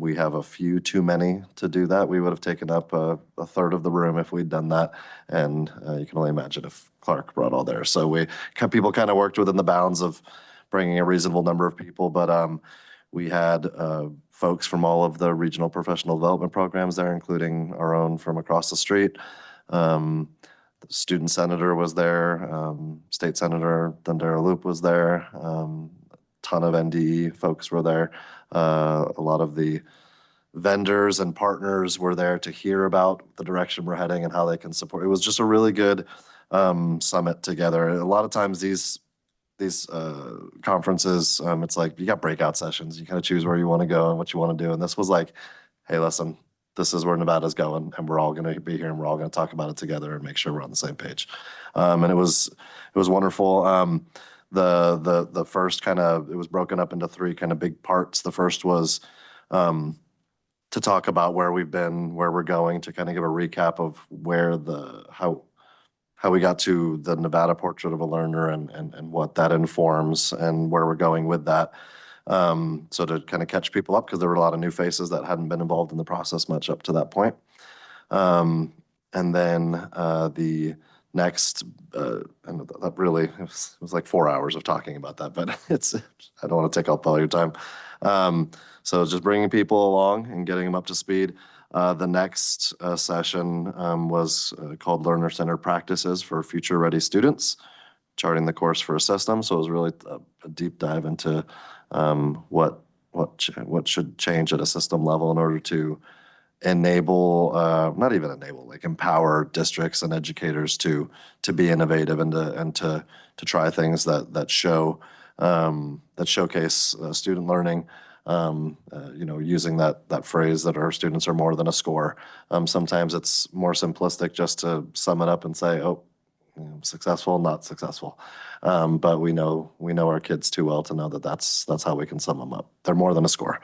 We have a few too many to do that. We would have taken up a third of the room if we'd done that. And you can only imagine if Clark brought all theirs. So people kind of worked within the bounds of bringing a reasonable number of people, but we had folks from all of the regional professional development programs there, including our own from across the street. The student senator was there, State Senator Dundara Loop was there, ton of NDE folks were there. A lot of the vendors and partners were there to hear about the direction we're heading and how they can support. It was just a really good summit together. A lot of times these conferences, it's like you got breakout sessions. You kind of choose where you want to go and what you want to do. And this was like, hey, listen, this is where Nevada's going, and we're all going to be here, and we're all going to talk about it together and make sure we're on the same page. And it was wonderful. The first it was broken up into three kind of big parts. The first was to talk about where we've been, where we're going, to kind of give a recap of how we got to the Nevada Portrait of a Learner and what that informs and where we're going with that. So to kind of catch people up, because there were a lot of new faces that hadn't been involved in the process much up to that point. And then the next, and that really, it was like 4 hours of talking about that, but I don't want to take up all your time. So just bringing people along and getting them up to speed. The next session was called Learner-Centered Practices for Future Ready Students, charting the course for a system. So it was really a deep dive into what should change at a system level in order to enable, not even enable, like empower districts and educators to be innovative and to try things that showcase student learning. Using that phrase that our students are more than a score. Sometimes it's more simplistic just to sum it up and say, oh, successful, not successful. But we know our kids too well to know that that's how we can sum them up. They're more than a score.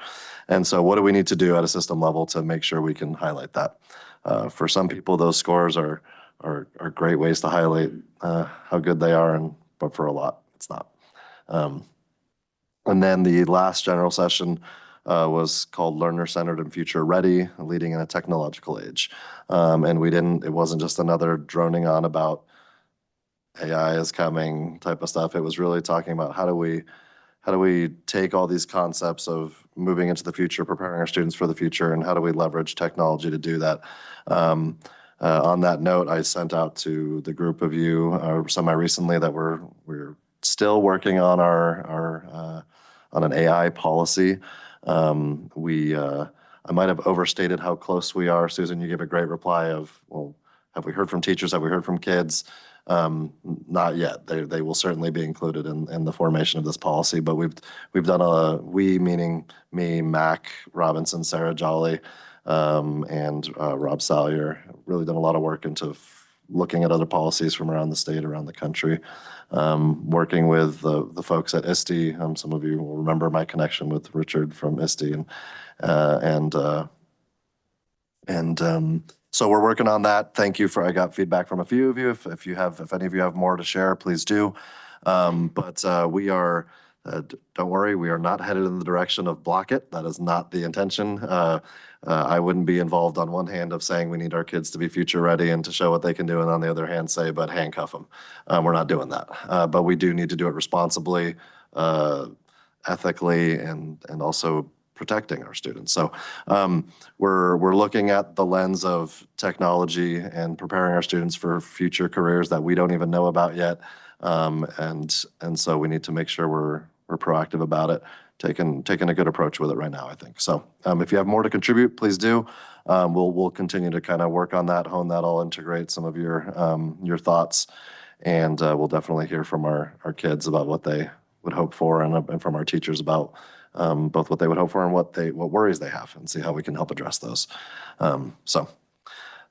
And so what do we need to do at a system level to make sure we can highlight that? For some people, those scores are great ways to highlight how good they are, but for a lot, it's not. And then the last general session was called Learner-Centered and Future Ready, Leading in a Technological Age. And it wasn't just another droning on about AI is coming type of stuff. It was really talking about how do we take all these concepts of moving into the future, preparing our students for the future, and how do we leverage technology to do that? On that note, I sent out to the group of you semi-recently that we're still working on on an AI policy. I might have overstated how close we are. Susan, you gave a great reply of, well, have we heard from teachers? Have we heard from kids? Not yet. They will certainly be included in the formation of this policy, but we've done we meaning me, Mac Robinson, Sarah Jolly, and Rob Salyer, really done a lot of work into looking at other policies from around the state, around the country, working with the folks at ISTE. Some of you will remember my connection with Richard from ISTE, so we're working on that. Thank you I got feedback from a few of you. If any of you have more to share, please do. But we are, don't worry, we are not headed in the direction of block it. That is not the intention. I wouldn't be involved on one hand of saying we need our kids to be future ready and to show what they can do, and on the other hand say, but handcuff them. We're not doing that. But we do need to do it responsibly, ethically, and also protecting our students. So we're looking at the lens of technology and preparing our students for future careers that we don't even know about yet. And so we need to make sure we're proactive about it, taking a good approach with it right now, I think. So if you have more to contribute, please do. We'll continue to kind of work on that, hone that, all integrate some of your thoughts, and we'll definitely hear from our kids about what they would hope for, and from our teachers about both what they would hope for and what worries they have, and see how we can help address those. So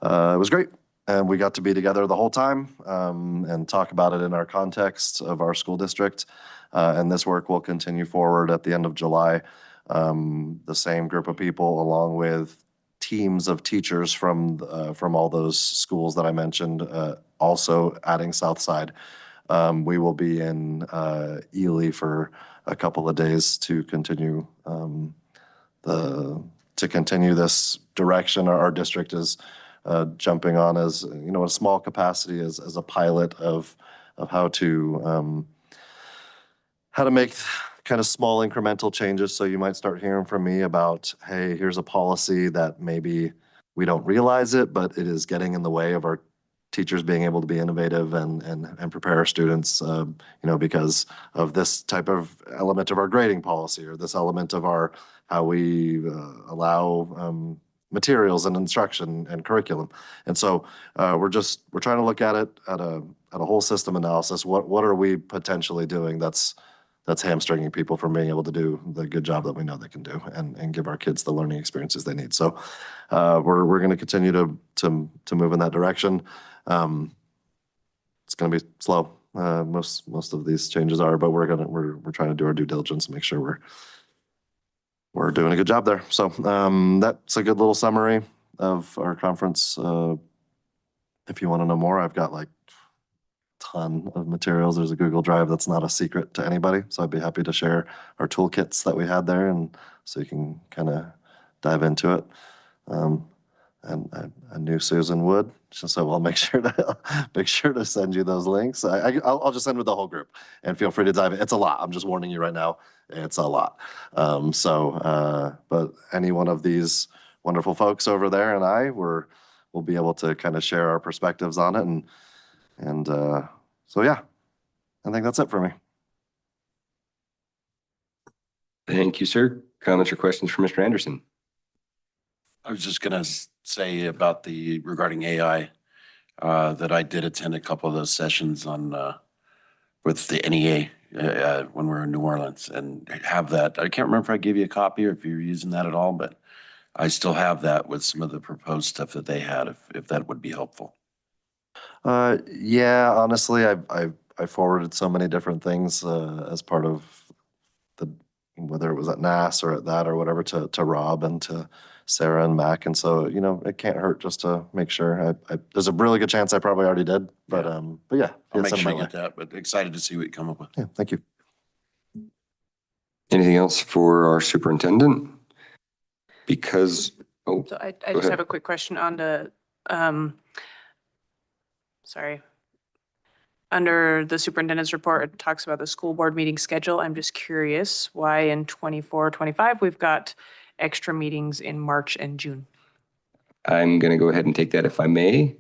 it was great. And we got to be together the whole time and talk about it in our context of our school district. And this work will continue forward at the end of July. The same group of people, along with teams of teachers from all those schools that I mentioned, also adding Southside. We will be in Ely for a couple of days to continue this direction. Our district is jumping on as, a small capacity as a pilot of how to make kind of small incremental changes. So you might start hearing from me about, hey, here's a policy that maybe we don't realize it, but it is getting in the way of our teachers being able to be innovative and prepare our students, because of this type of element of our grading policy or this element of how we allow materials and instruction and curriculum. And so we're trying to look at it at a whole system analysis. What are we potentially doing that's hamstringing people from being able to do the good job that we know they can do and give our kids the learning experiences they need. So we're going to continue to move in that direction. It's going to be slow. Most of these changes are, but we're trying to do our due diligence and make sure we're doing a good job there. So that's a good little summary of our conference. If you want to know more, I've got like ton of materials. There's a Google Drive that's not a secret to anybody. So I'd be happy to share our toolkits that we had there, and so you can kind of dive into it. And I knew Susan would, so I'll make sure to send you those links. I'll just send with the whole group, and feel free to dive in. It's a lot. I'm just warning you right now. It's a lot. But any one of these wonderful folks over there and I will be able to kind of share our perspectives on it, and so yeah, I think that's it for me. Thank you, sir. Comments or questions for Mr. Anderson? I was just gonna say about regarding AI, that I did attend a couple of those sessions with the NEA when we were in New Orleans, and have that. I can't remember if I gave you a copy or if you're using that at all, but I still have that with some of the proposed stuff that they had, if that would be helpful. Yeah, honestly, I forwarded so many different things as part of whether it was at NAS or at that or whatever, to Rob and to Sarah and Mac. And so, it can't hurt just to make sure. There's a really good chance I probably already did, but yeah. I'll make send sure my you way. get that, but excited to see what you come up with. Yeah, thank you. Anything else for our superintendent? Because, So I just ahead. have a quick question on the, under the superintendent's report, it talks about the school board meeting schedule. I'm just curious why in 24, 25, we've got extra meetings in March and June. I'm going to go ahead and take that if I may,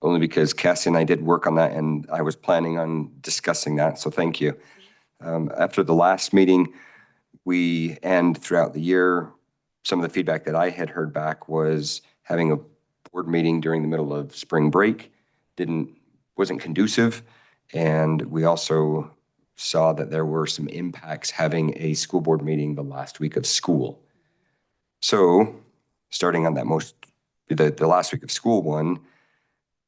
only because Cassie and I did work on that and I was planning on discussing that. So thank you. After the last meeting, and throughout the year, some of the feedback that I had heard back was having a board meeting during the middle of spring break wasn't conducive. And we also saw that there were some impacts having a school board meeting the last week of school. So starting on the last week of school one,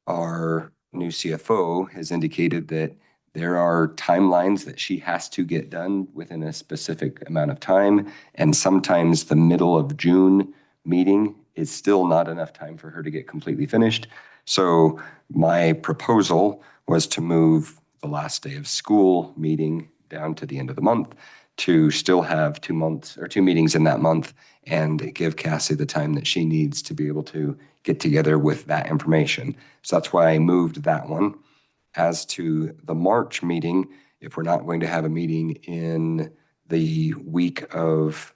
our new CFO has indicated that there are timelines that she has to get done within a specific amount of time. And sometimes the middle of June meeting is still not enough time for her to get completely finished. So my proposal was to move the last day of school meeting down to the end of the month to still have 2 meetings in that month and give Cassie the time that she needs to be able to get together with that information. So that's why I moved that one. As to the March meeting, if we're not going to have a meeting in the week of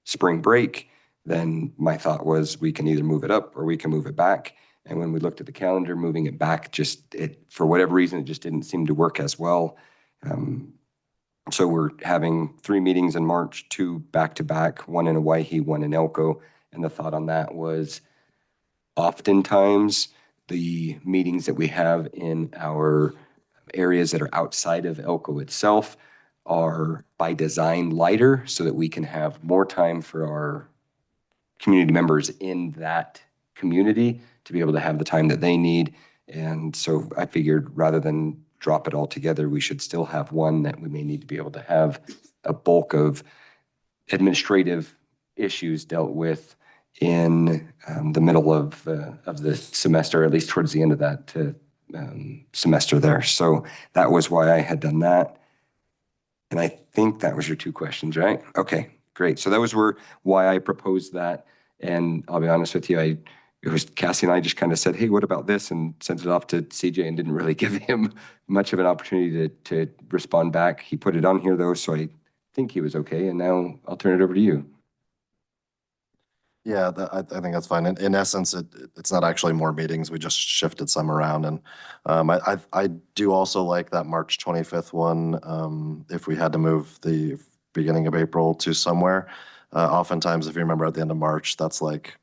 spring break, then my thought was we can either move it up or we can move it back. And when we looked at the calendar, moving it back, for whatever reason, it just didn't seem to work as well. So we're having 3 meetings in March, 2 back-to-back, 1 in Hawaii, 1 in Elko. And the thought on that was oftentimes the meetings that we have in our areas that are outside of Elko itself are by design lighter so that we can have more time for our community members in that community to be able to have the time that they need. And so I figured rather than drop it all together, we should still have one that we may need to be able to have a bulk of administrative issues dealt with in the middle of the semester, at least towards the end of that semester there. So that was why I had done that. And I think that was your two questions, right? Okay, great. So those were why I proposed that. And I'll be honest with you, it was Cassie and I just kind of said, hey, what about this? And sent it off to CJ and didn't really give him much of an opportunity to respond back. He put it on here though, so I think he was okay. And now I'll turn it over to you. Yeah, I think that's fine. In essence, it's not actually more meetings. We just shifted some around. And I do also like that March 25th one. If we had to move the beginning of April to somewhere, oftentimes, if you remember at the end of March, that's like,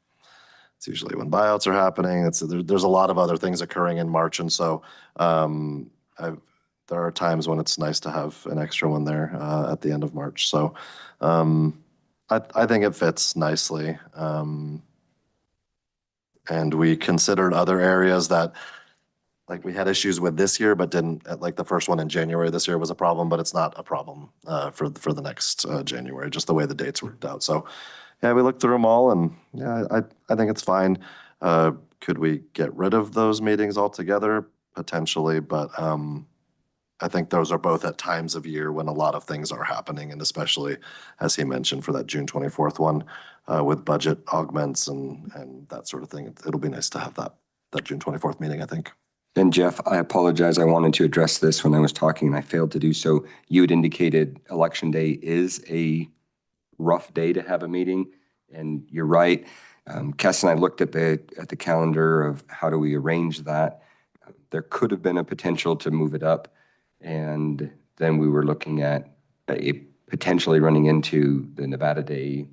it's usually when buyouts are happening. There's a lot of other things occurring in March. And so there are times when it's nice to have an extra one there at the end of March. So I think it fits nicely. And we considered other areas that, like, we had issues with this year, but didn't, like the first one in January this year was a problem, but it's not a problem for the next January, just the way the dates worked out. So yeah, we looked through them all, and yeah, I think it's fine. Could we get rid of those meetings altogether? Potentially, but I think those are both at times of year when a lot of things are happening, and especially, as he mentioned, for that June 24th one with budget augments and that sort of thing. It'll be nice to have that June 24th meeting, I think. And Jeff, I apologize. I wanted to address this when I was talking and I failed to do so. You had indicated Election Day is a rough day to have a meeting, and you're right. Cass and I looked at the calendar of how do we arrange that. There could have been a potential to move it up. And then we were looking at potentially running into the Nevada Day,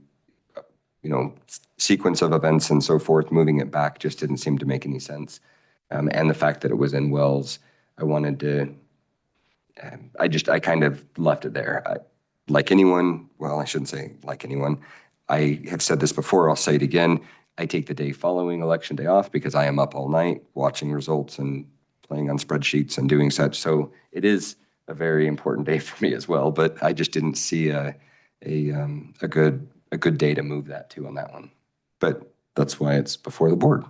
sequence of events and so forth. Moving it back just didn't seem to make any sense. And the fact that it was in Wells, I wanted to, I kind of left it there. Like anyone, well, I shouldn't say like anyone. I have said this before, I'll say it again. I take the day following Election Day off because I am up all night watching results and playing on spreadsheets and doing such. So it is a very important day for me as well, but I just didn't see a good day to move that to on that one. But that's why it's before the board.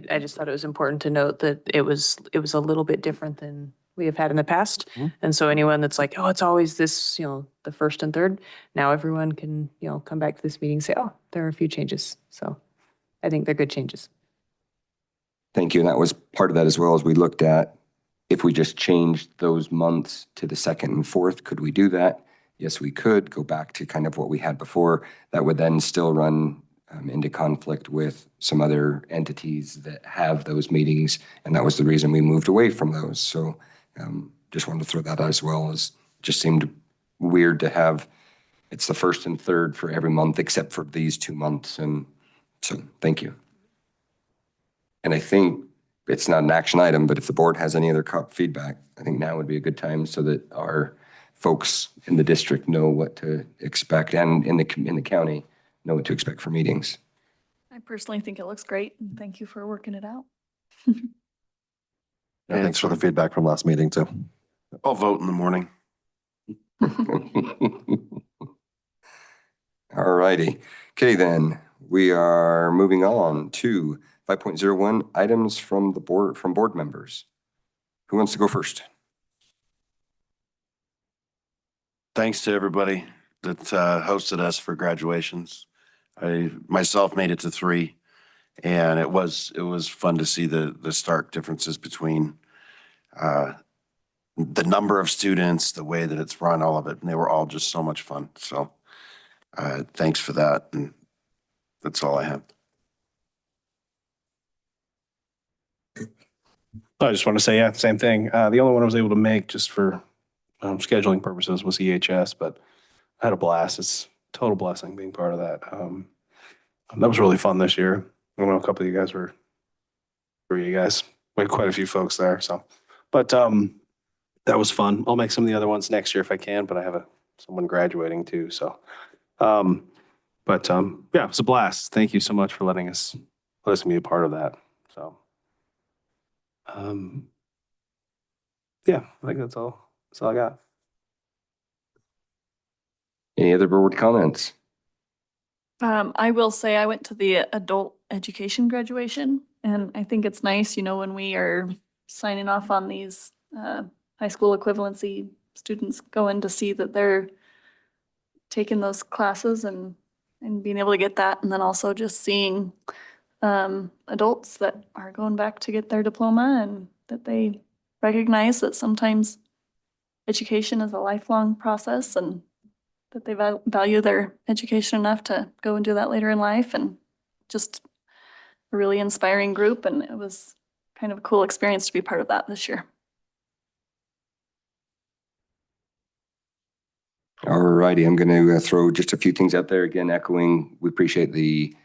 I just thought it was important to note that it was a little bit different than we have had in the past. And so anyone that's like, oh, it's always this, the first and third, now everyone can, come back to this meeting and say, oh, there are a few changes. So I think they're good changes. Thank you. And that was part of that as well, as we looked at if we just changed those months to the 2nd and 4th, could we do that? Yes, we could go back to kind of what we had before. That would then still run into conflict with some other entities that have those meetings. And that was the reason we moved away from those. So just wanted to throw that out as well, as just seemed weird to have, it's the 1st and 3rd for every month except for these 2 months. And so thank you. And I think it's not an action item, but if the board has any other feedback, I think now would be a good time so that our folks in the district know what to expect, and in the county know what to expect for meetings. I personally think it looks great, and thank you for working it out. Yeah, thanks for the feedback from last meeting too. I'll vote in the morning. All righty. Okay, then we are moving on to 5.01 items from the board, from board members. Who wants to go first? Thanks to everybody that hosted us for graduations. I myself made it to 3, and it was fun to see the stark differences between the number of students, the way that it's run, all of it, and they were all just so much fun. So thanks for that, and that's all I have. I just want to say, yeah, same thing. The only one I was able to make just for scheduling purposes was EHS, but I had a blast. It's a total blessing being part of that. That was really fun this year. I don't know, a couple of you guys were, 3 of you guys, we had quite a few folks there. So, but that was fun. I'll make some of the other ones next year if I can, but I have someone graduating too. So Yeah, it's a blast. Thank you so much for letting us be a part of that. So, yeah, I think that's all. That's all I got. Any other board comments? I will say I went to the adult education graduation, and I think it's nice, you know, when we are signing off on these high school equivalency students going to see that they're taking those classes and being able to get that, and then also just seeing adults that are going back to get their diploma and that they recognize that sometimes education is a lifelong process and that they value their education enough to go and do that later in life, and just a really inspiring group. And it was kind of a cool experience to be part of that this year. All righty, I'm going to throw just a few things out there. Again, echoing, we appreciate the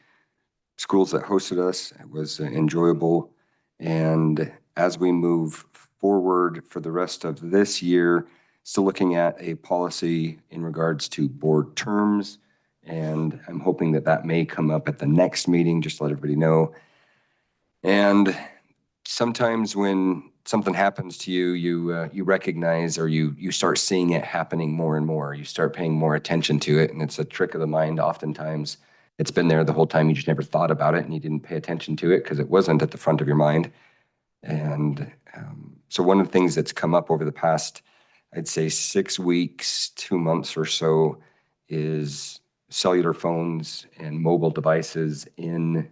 schools that hosted us. It was enjoyable. And as we move forward for the rest of this year, still looking at a policy in regards to board terms. And I'm hoping that that may come up at the next meeting, just to let everybody know. And sometimes when something happens to you, you recognize, or you start seeing it happening more and more. You start paying more attention to it, and it's a trick of the mind. Oftentimes, it's been there the whole time. You just never thought about it, and you didn't pay attention to it because it wasn't at the front of your mind. And so one of the things that's come up over the past, I'd say 6 weeks, 2 months or so, is cellular phones and mobile devices in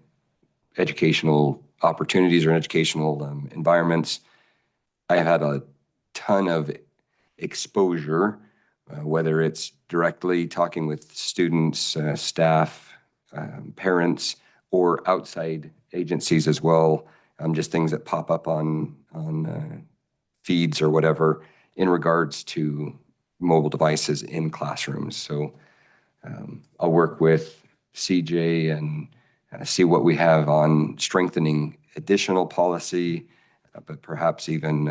educational opportunities or in educational environments. I have had a ton of exposure, whether it's directly talking with students, staff, parents, or outside agencies as well. Just things that pop up on feeds or whatever in regards to mobile devices in classrooms. So I'll work with CJ and see what we have on strengthening additional policy, but perhaps even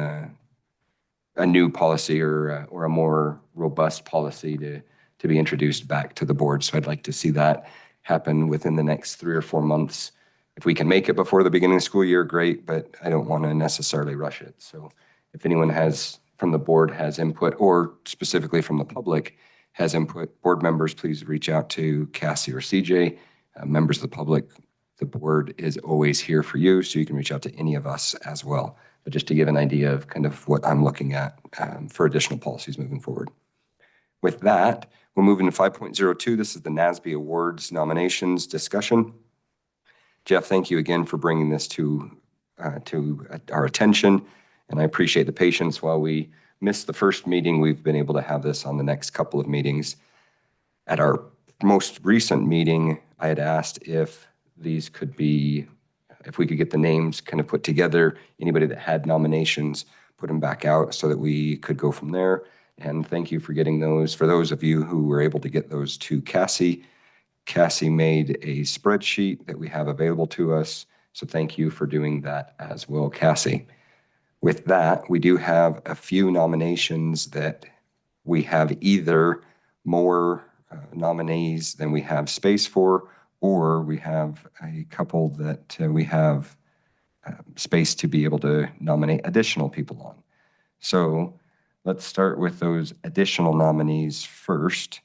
a new policy or a more robust policy to be introduced back to the board. So I'd like to see that happen within the next 3 or 4 months. If we can make it before the beginning of the school year, great, but I don't want to necessarily rush it. So if anyone from the board has input, or specifically from the public has input, board members, please reach out to Cassie or CJ. Members of the public, the board is always here for you, so you can reach out to any of us as well. But just to give an idea of kind of what I'm looking at for additional policies moving forward. With that, we'll move into 5.02. This is the NASB Awards nominations discussion. Jeff, thank you again for bringing this to our attention, and I appreciate the patience. While we missed the first meeting, we've been able to have this on the next couple of meetings. At our most recent meeting, I had asked if these could be, if we could get the names kind of put together, anybody that had nominations, put them back out so that we could go from there. And thank you for getting those. For those of you who were able to get those to Cassie, Cassie made a spreadsheet that we have available to us. So thank you for doing that as well, Cassie. With that, we do have a few nominations that we have either more nominees than we have space for, or we have a couple that we have space to be able to nominate additional people on. So let's start with those additional nominees first.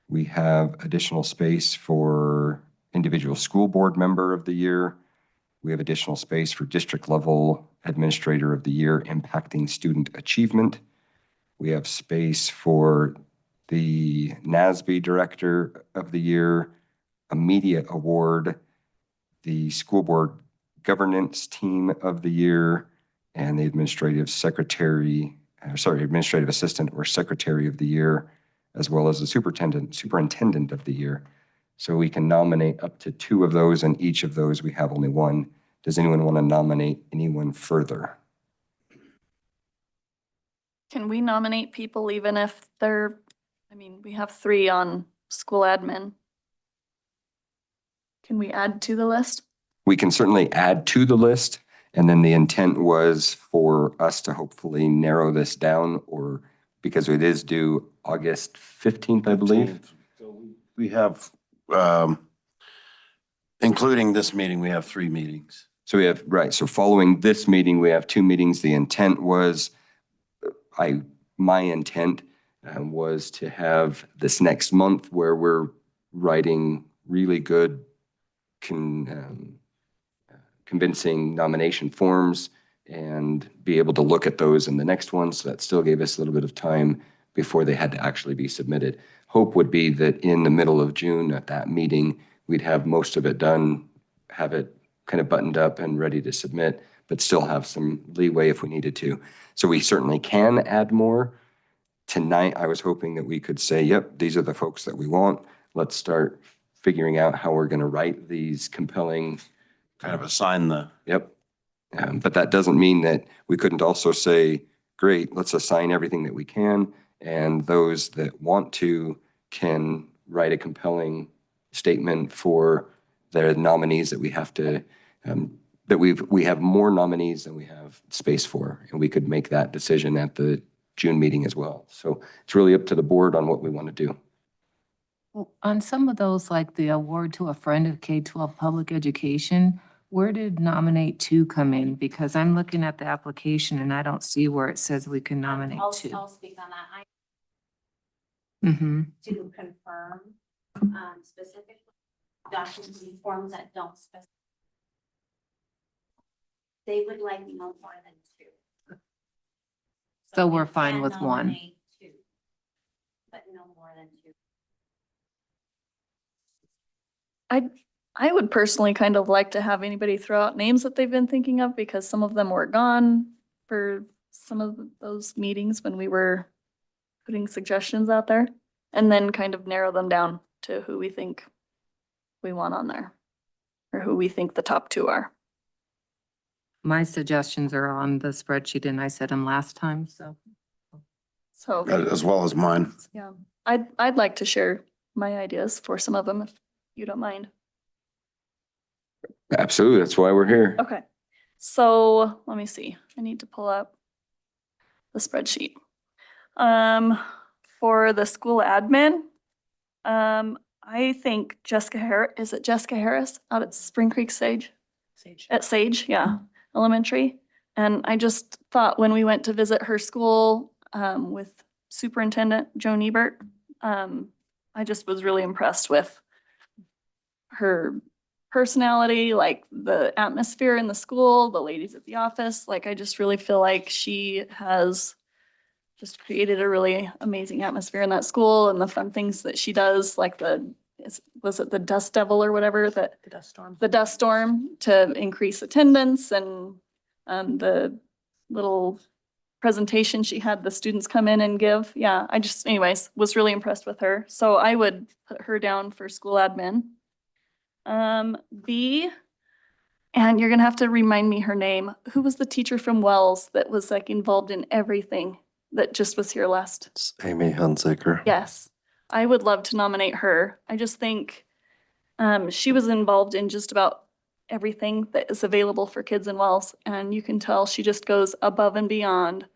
We have additional space for individual school board member of the year. We have additional space for district level administrator of the year impacting student achievement. We have space for the NASB director of the year, a media award, the school board governance team of the year, and the administrative assistant or secretary of the year, as well as the superintendent of the year. So we can nominate up to 2 of those, and each of those we have only 1. Does anyone want to nominate anyone further? Can we nominate people even if we have 3 on school admin? Can we add to the list? We can certainly add to the list, and then the intent was for us to hopefully narrow this down, or because it is due August 15th, I believe. We have, including this meeting, we have 3 meetings. So we have, right, so following this meeting, we have 2 meetings. The intent was, my intent was to have this next month where we're writing really good, convincing nomination forms and be able to look at those in the next one. So that still gave us a little bit of time before they had to actually be submitted. Hope would be that in the middle of June at that meeting, we'd have most of it done, have it kind of buttoned up and ready to submit, but still have some leeway if we needed to. So we certainly can add more. Tonight, I was hoping that we could say, yep, these are the folks that we want. Let's start figuring out how we're going to write these compelling. Kind of assign the. Yep. But that doesn't mean that we couldn't also say, great, let's assign everything that we can. And those that want to can write a compelling statement for the nominees that we have to, that we have more nominees than we have space for. And we could make that decision at the June meeting as well. So it's really up to the board on what we want to do. On some of those, like the award to a friend of K-12 public education, where did nominate 2 come in? Because I'm looking at the application and I don't see where it says we can nominate 2. I'll speak on that. Mm-hmm. To confirm specifically documents and forms that don't specify. They would like no more than 2. So we we're fine can with 1. nominate 2, but no more than 2. I would personally kind of like to have anybody throw out names that they've been thinking of, because some of them were gone for some of those meetings when we were putting suggestions out there, and then kind of narrow them down to who we think we want on there, or who we think the top 2 are. My suggestions are on the spreadsheet and I said them last time, so. So, As well as mine. yeah, I'd like to share my ideas for some of them if you don't mind. Absolutely. That's why we're here. Okay, so let me see. I need to pull up the spreadsheet. For the school admin, I think Jessica Harris, is it Jessica Harris out at Spring Creek Sage? At Sage, yeah, elementary. And I just thought when we went to visit her school with Superintendent Joan Ebert, I just was really impressed with her personality, like the atmosphere in the school, the ladies at the office. Like, I just really feel like she has just created a really amazing atmosphere in that school, and the fun things that she does, like was it the Dust Devil or whatever, the dust storm to increase attendance, and the little presentation she had the students come in and give. Yeah, I just, anyways, was really impressed with her. So I would put her down for school admin. B, and you're gonna have to remind me her name. Who was the teacher from Wells that was like involved in everything that just was here last? It's Amy Hunziker. Yes, I would love to nominate her. I just think she was involved in just about everything that is available for kids in Wells, and you can tell she just goes above and beyond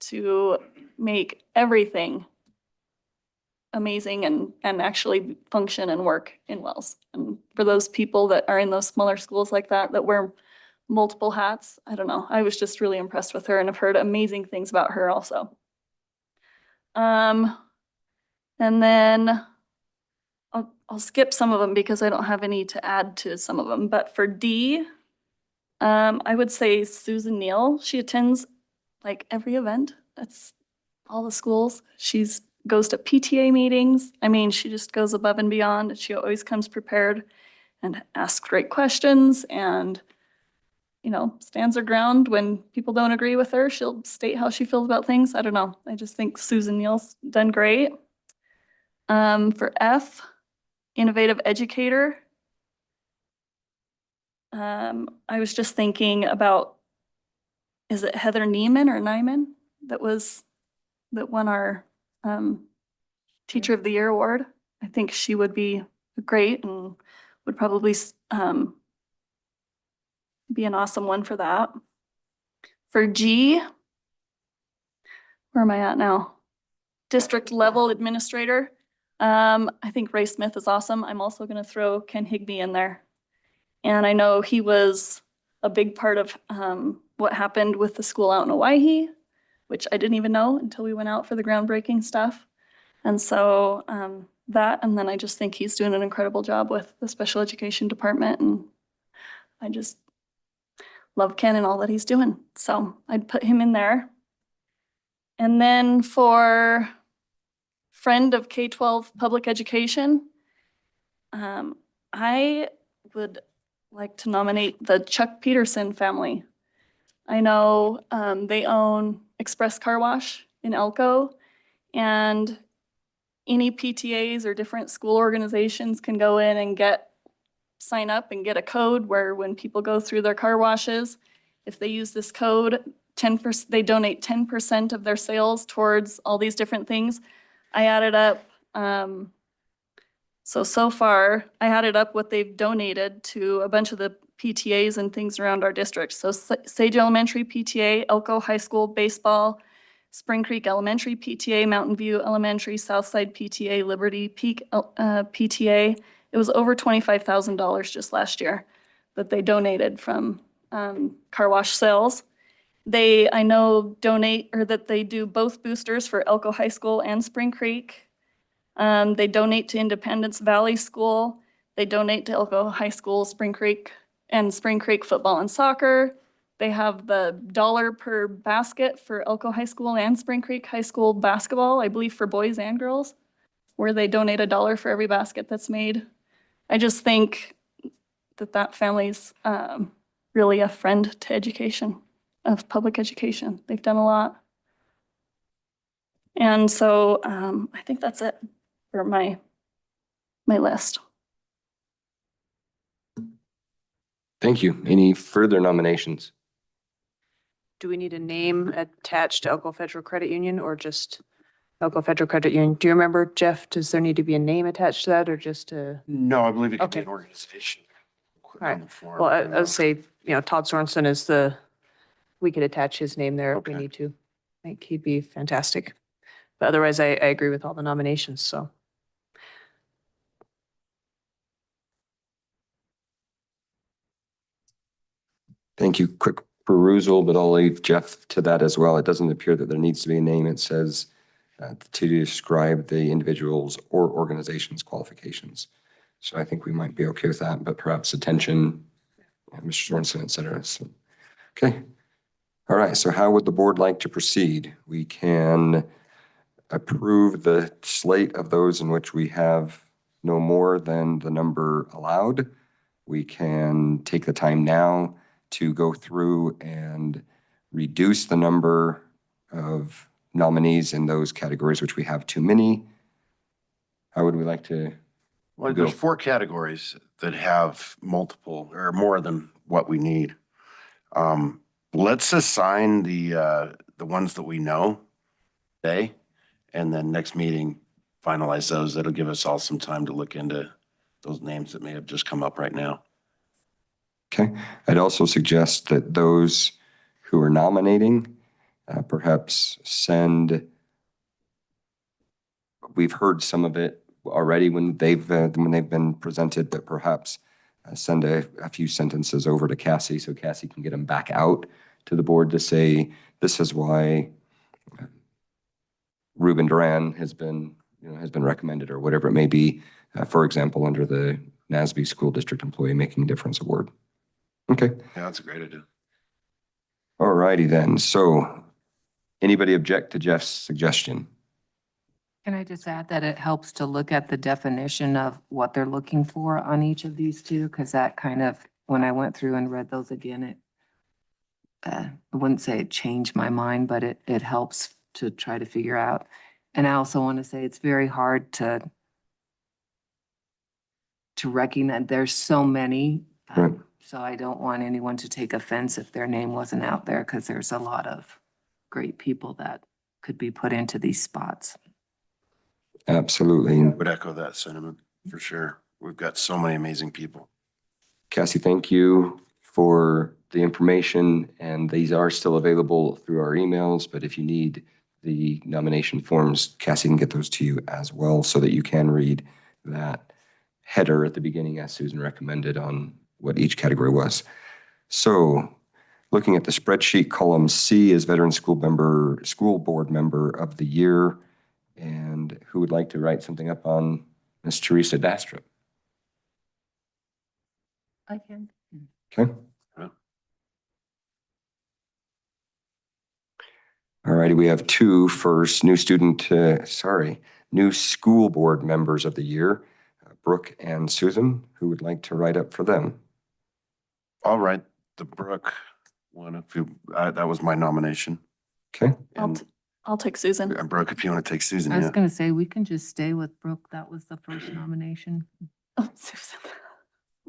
to make everything amazing and actually function and work in Wells. And for those people that are in those smaller schools like that wear multiple hats, I don't know. I was just really impressed with her, and I've heard amazing things about her also. And then I'll skip some of them because I don't have any to add to some of them. But for D, I would say Susan Neal. She attends like every event. That's all the schools. She's goes to PTA meetings. I mean, she just goes above and beyond. She always comes prepared and asks great questions, and, you know, stands her ground when people don't agree with her. She'll state how she feels about things. I don't know. I just think Susan Neal's done great. For F, innovative educator. I was just thinking about, is it Heather Neiman or Nyman that won our Teacher of the Year award? I think she would be great and would probably be an awesome one for that. For G, where am I at now? District level administrator. I think Ray Smith is awesome. I'm also gonna throw Ken Higbee in there. And I know he was a big part of what happened with the school out in Owyhee, which I didn't even know until we went out for the groundbreaking stuff. And so that, and then I just think he's doing an incredible job with the special education department. And I just love Ken and all that he's doing. So I'd put him in there. And then for friend of K-12 public education, I would like to nominate the Chuck Peterson family. I know they own Express Car Wash in Elko, and any PTAs or different school organizations can go in and sign up and get a code where when people go through their car washes, if they use this code, 10%, they donate 10% of their sales towards all these different things. I added up, so far, I added up what they've donated to a bunch of the PTAs and things around our district. So Sage Elementary PTA, Elko High School Baseball, Spring Creek Elementary PTA, Mountain View Elementary, Southside PTA, Liberty Peak PTA. It was over $25,000 just last year that they donated from car wash sales. They, I know, donate, or that they do both boosters for Elko High School and Spring Creek. They donate to Independence Valley School. They donate to Elko High School, Spring Creek football and soccer. They have the $1 per basket for Elko High School and Spring Creek High School basketball, I believe for boys and girls, where they donate $1 for every basket that's made. I just think that family's really a friend to education, of public education. They've done a lot. And so I think that's it for my list. Thank you. Any further nominations? Do we need a name attached to Elko Federal Credit Union or just Elko Federal Credit Union? Do you remember, Jeff, does there need to be a name attached to that or just a? No, I believe it could be Okay. an organization. All right. Well, I would say, Todd Sorensen is we could attach his name there if we Okay. need to. I think he'd be fantastic. But otherwise, I agree with all the nominations, so. Thank you. Quick perusal, but I'll leave Jeff to that as well. It doesn't appear that there needs to be a name. It says to describe the individual's or organization's qualifications. So I think we might be okay with that, but perhaps attention, Mr. Sorensen, et cetera. So, okay. All right. So how would the board like to proceed? We can approve the slate of those in which we have no more than the number allowed. We can take the time now to go through and reduce the number of nominees in those categories which we have too many. How would we like to? Well, there's 4 categories that have multiple or more than what we need. Let's assign the ones that we know today, and then next meeting, finalize those. That'll give us all some time to look into those names that may have just come up right now. Okay. I'd also suggest that those who are nominating perhaps send, we've heard some of it already when they've been presented, but perhaps send a few sentences over to Cassie so Cassie can get them back out to the board to say, this is why Ruben Duran has been recommended, or whatever it may be, for example, under the NASB school district employee making a difference award. Okay. Yeah, that's a great idea. All righty then. So anybody object to Jeff's suggestion? Can I just add that it helps to look at the definition of what they're looking for on each of these two? Because that kind of, when I went through and read those again, I wouldn't say it changed my mind, but it helps to try to figure out. And I also want to say it's very hard to recognize there's so many. Right. So I don't want anyone to take offense if their name wasn't out there, because there's a lot of great people that could be put into these spots. Absolutely. Would echo that sentiment for sure. We've got so many amazing people. Cassie, thank you for the information, and these are still available through our emails, but if you need the nomination forms. Cassie can get those to you as well so that you can read that header at the beginning as Susan recommended on what each category was. So looking at the spreadsheet, column C is Veteran School Board Member of the Year. And who would like to write something up on Ms. Teresa Dastrup? I can. Okay. All righty, we have two first new school board members of the year, Brooke and Susan, who would like to write up for them. I'll write the Brooke one if you, that was my nomination. Okay. I'll take Susan. And Brooke, if you want to take Susan, I was yeah. gonna say, we can just stay with Brooke. That was the first nomination. Oh, Susan.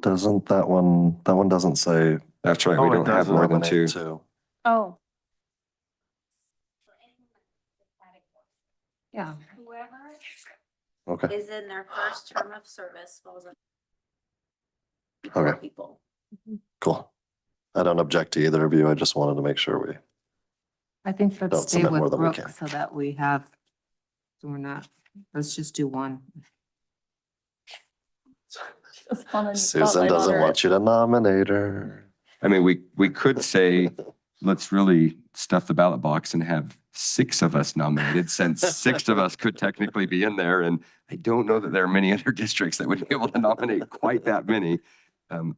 Doesn't that one doesn't say. That's right, we Oh, it don't have doesn't more than nominate two. two. Oh, Yeah. Whoever Okay, is in their first term of service falls under okay, people. cool. I don't object to either of you. I just wanted to make sure we, I think let's Don't stay submit more with than we Brooke can. so that we have, so we're not, let's just do one. just wanted to Susan spotlight on doesn't her. want you to nominate her. I mean, we could say, let's really stuff the ballot box and have 6 of us nominated, since 6 of us could technically be in there. And I don't know that there are many other districts that would be able to nominate quite that many.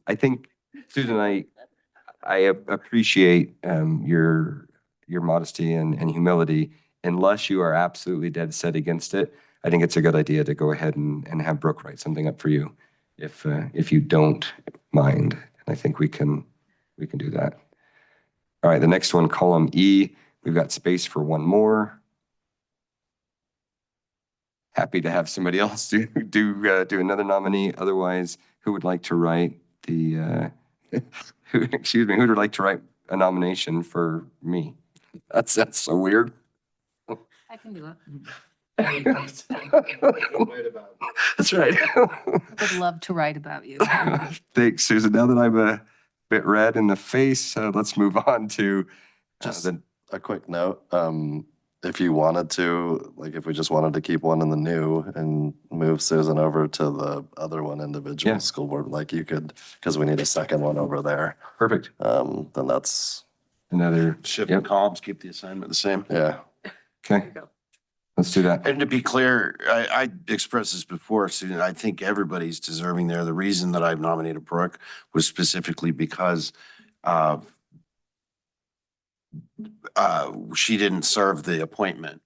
I think, Susan, I appreciate your modesty and humility. Unless you are absolutely dead set against it, I think it's a good idea to go ahead and have Brooke write something up for you, if you don't mind. And I think we can do that. All right, the next one, column E, we've got space for one more. Happy to have somebody else do another nominee. Otherwise, who would like to write the, who would like to write a nomination for me? That's so weird. I can do it. That's right. I would love to write about you. Thanks, Susan. Now that I'm a bit red in the face, let's move on to Just the, a quick note, if you wanted to, like if we just wanted to keep one in the new and move Susan over to the other one individual Yeah. school board, like you could, because we need a second one over there. perfect. Then that's, Another, Shift Yep. columns, keep the assignment the same. yeah. okay. Let's do that. And to be clear, I expressed this before, Susan, I think everybody's deserving there. The reason that I've nominated Brooke was specifically because she didn't serve the appointment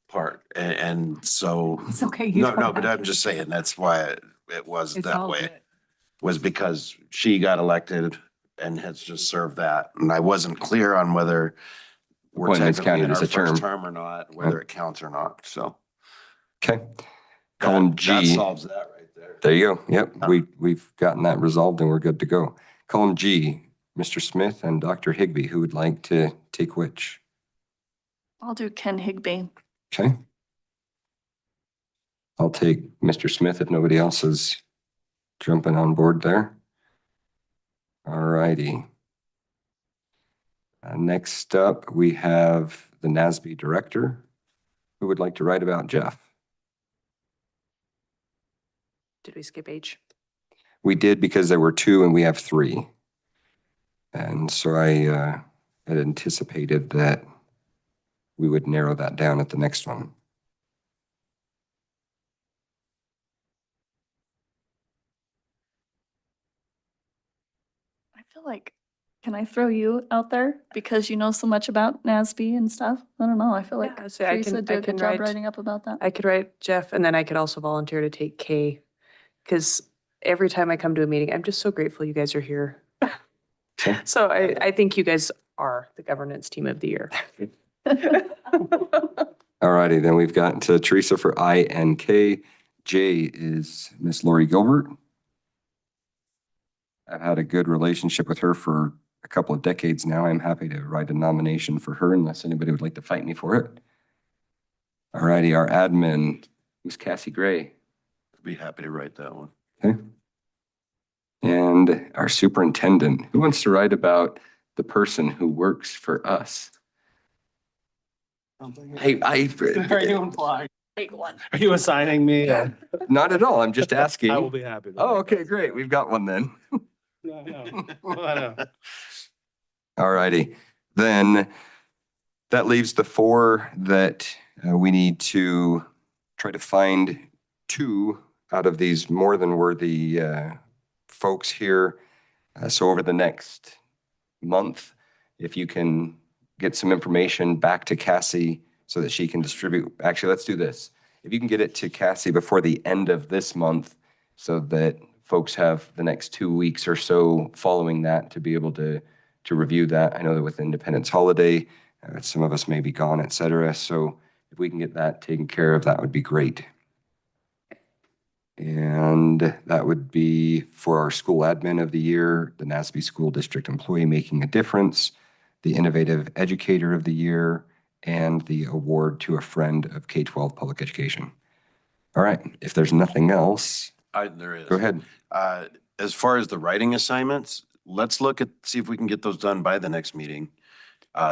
part. And so, It's okay. you no, don't no, but have I'm to. just saying that's why it was It's that all way. good. Was because she got elected and has just served that. And I wasn't clear on whether we're Appointments technically in counted our as a first term. term or not, whether it counts or not. So Okay. Column that G. solves that right there. There you go. Yep. We've gotten that resolved and we're good to go. Column G, Mr. Smith and Dr. Higbee, who would like to take which? I'll do Ken Higbee. Okay. I'll take Mr. Smith if nobody else is jumping on board there. All righty. Next up, we have the NASB director. Who would like to write about Jeff? Did we skip H? We did because there were 2 and we have 3. And so I had anticipated that we would narrow that down at the next one. I feel like, can I throw you out there because you know so much about NASB and stuff? I don't know. I feel like Yeah, so I Teresa can- did I a good can job write- writing up about that. I could write Jeff, and then I could also volunteer to take K, because every time I come to a meeting, I'm just so grateful you guys are here. Okay. So I think you guys are the governance team of the year. All righty, then we've got to Teresa for I and K. J is Miss Lori Gilbert. I've had a good relationship with her for a couple of decades now. I'm happy to write a nomination for her unless anybody would like to fight me for it. All righty, our admin, Miss Cassie Gray. Be happy to write that one. Okay. And our superintendent, who wants to write about the person who works for us? Hey, Are you implying? Take one. Are you assigning me? not at all. I'm just asking. I will be happy. Oh, okay, great. We've got one then. No, I know. Well, I know. All righty. Then that leaves the four that we need to try to find two out of these more than worthy folks here. So over the next month, if you can get some information back to Cassie so that she can distribute. Actually, let's do this. If you can get it to Cassie before the end of this month so that folks have the next 2 weeks or so following that to be able to review that. I know that with Independence holiday, some of us may be gone, et cetera. So if we can get that taken care of, that would be great. And that would be for our school admin of the year, the NASB School District Employee Making a Difference, the Innovative Educator of the Year, and the award to a friend of K-12 public education. All right, if there's nothing else, There is. go ahead. As far as the writing assignments, let's see if we can get those done by the next meeting.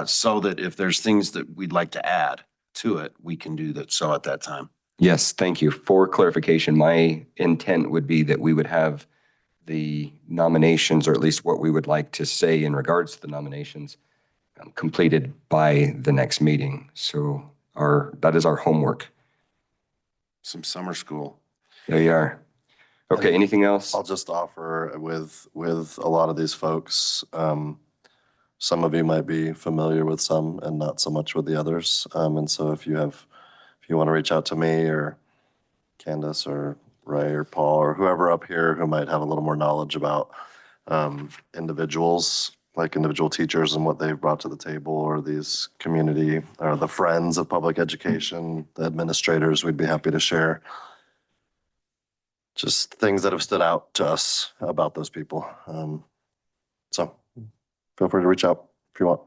So that if there's things that we'd like to add to it, we can do that. So at that time. Yes, thank you. For clarification, my intent would be that we would have the nominations, or at least what we would like to say in regards to the nominations, completed by the next meeting. So that is our homework. Some summer school. There you are. Okay, anything else? I'll just offer with a lot of these folks, some of you might be familiar with some and not so much with the others. And so if you want to reach out to me or Candace or Ray or Paul or whoever up here who might have a little more knowledge about individuals, like individual teachers and what they've brought to the table, or these community or the friends of public education, the administrators, we'd be happy to share just things that have stood out to us about those people. So feel free to reach out if you want.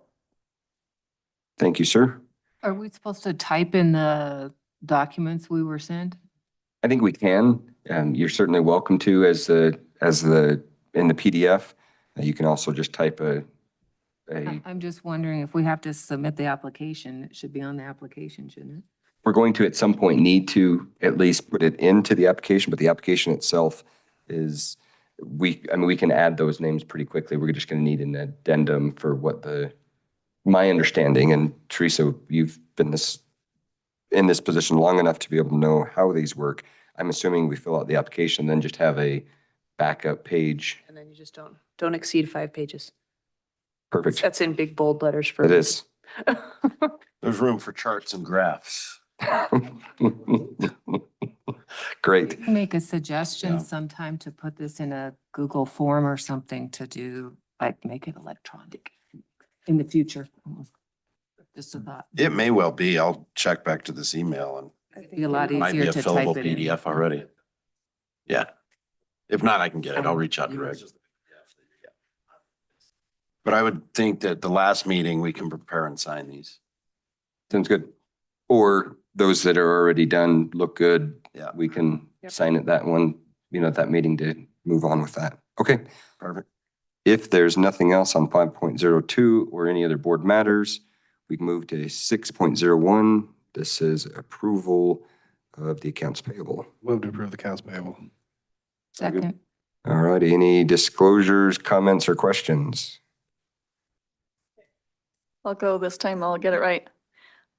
Thank you, sir. Are we supposed to type in the documents we were sent? I think we can. You're certainly welcome to in the PDF. You can also just type I'm just wondering if we have to submit the application, it should be on the application, shouldn't it? we're going to at some point need to at least put it into the application, but the application itself is, we can add those names pretty quickly. We're just going to need an addendum for what my understanding, and Teresa, you've been in this position long enough to be able to know how these work. I'm assuming we fill out the application, then just have a backup page. And then you just don't exceed 5 pages. Perfect. That's in big bold letters for. It is. There's room for charts and graphs. Great. Make a suggestion Yeah. sometime to put this in a Google form or something to do, like make it electronic in the future. Just a thought. It may well be. I'll check back to this email and It'd be a lot it might be easier a to type fillable it in. PDF already. Yeah. If not, I can get it. I'll reach out to Rick. But I would think that the last meeting, we can prepare and sign these. Sounds good. Or those that are already done look good. Yeah. We can Yep. sign at that one, at that meeting to move on with that. Okay. Perfect. If there's nothing else on 5.02 or any other board matters, we can move to 6.01. This is approval of the accounts payable. Move to approve the accounts payable. Second. All right, any disclosures, comments, or questions? I'll go this time, I'll get it right.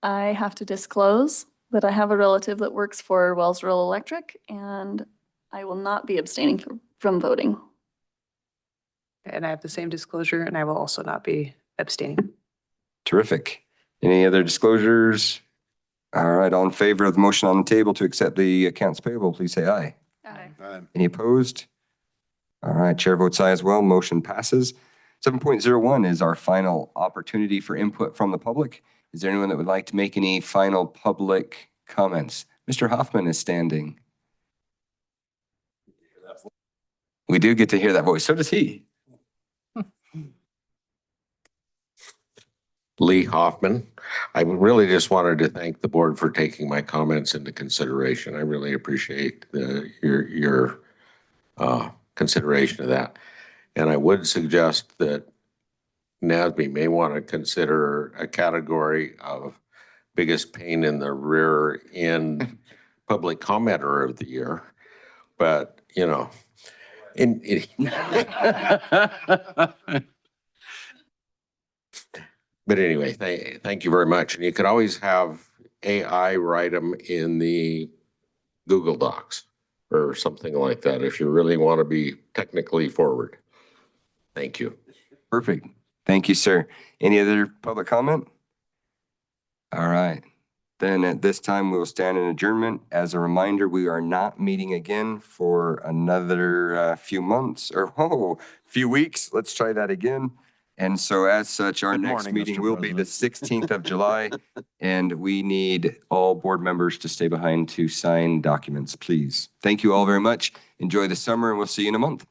I have to disclose that I have a relative that works for Wells Rural Electric, and I will not be abstaining from voting. And I have the same disclosure, and I will also not be abstaining. Terrific. Any other disclosures? All right, all in favor of the motion on the table to accept the accounts payable, please say aye. Any opposed? All right, chair votes aye as well. Motion passes. 7.01 is our final opportunity for input from the public. Is there anyone that would like to make any final public comments? Mr. Hoffman is standing. We do get to hear that voice. So does he. Lee Hoffman. I really just wanted to thank the board for taking my comments into consideration. I really appreciate your consideration of that. And I would suggest that NASB may want to consider a category of biggest pain in the rear end public commenter of the year. But, you know, but anyway, thank you very much. And you could always have AI write them in the Google Docs or something like that if you really want to be technically forward. Thank you. Perfect. Thank you, sir. Any other public comment? All right. Then at this time, we will stand in adjournment. As a reminder, we are not meeting again for another few months or few weeks. Let's try that again. And so as such, our Good next morning, meeting Mr. will be the President. 16th of July. And we need all board members to stay behind to sign documents, please. Thank you all very much. Enjoy the summer and we'll see you in a month.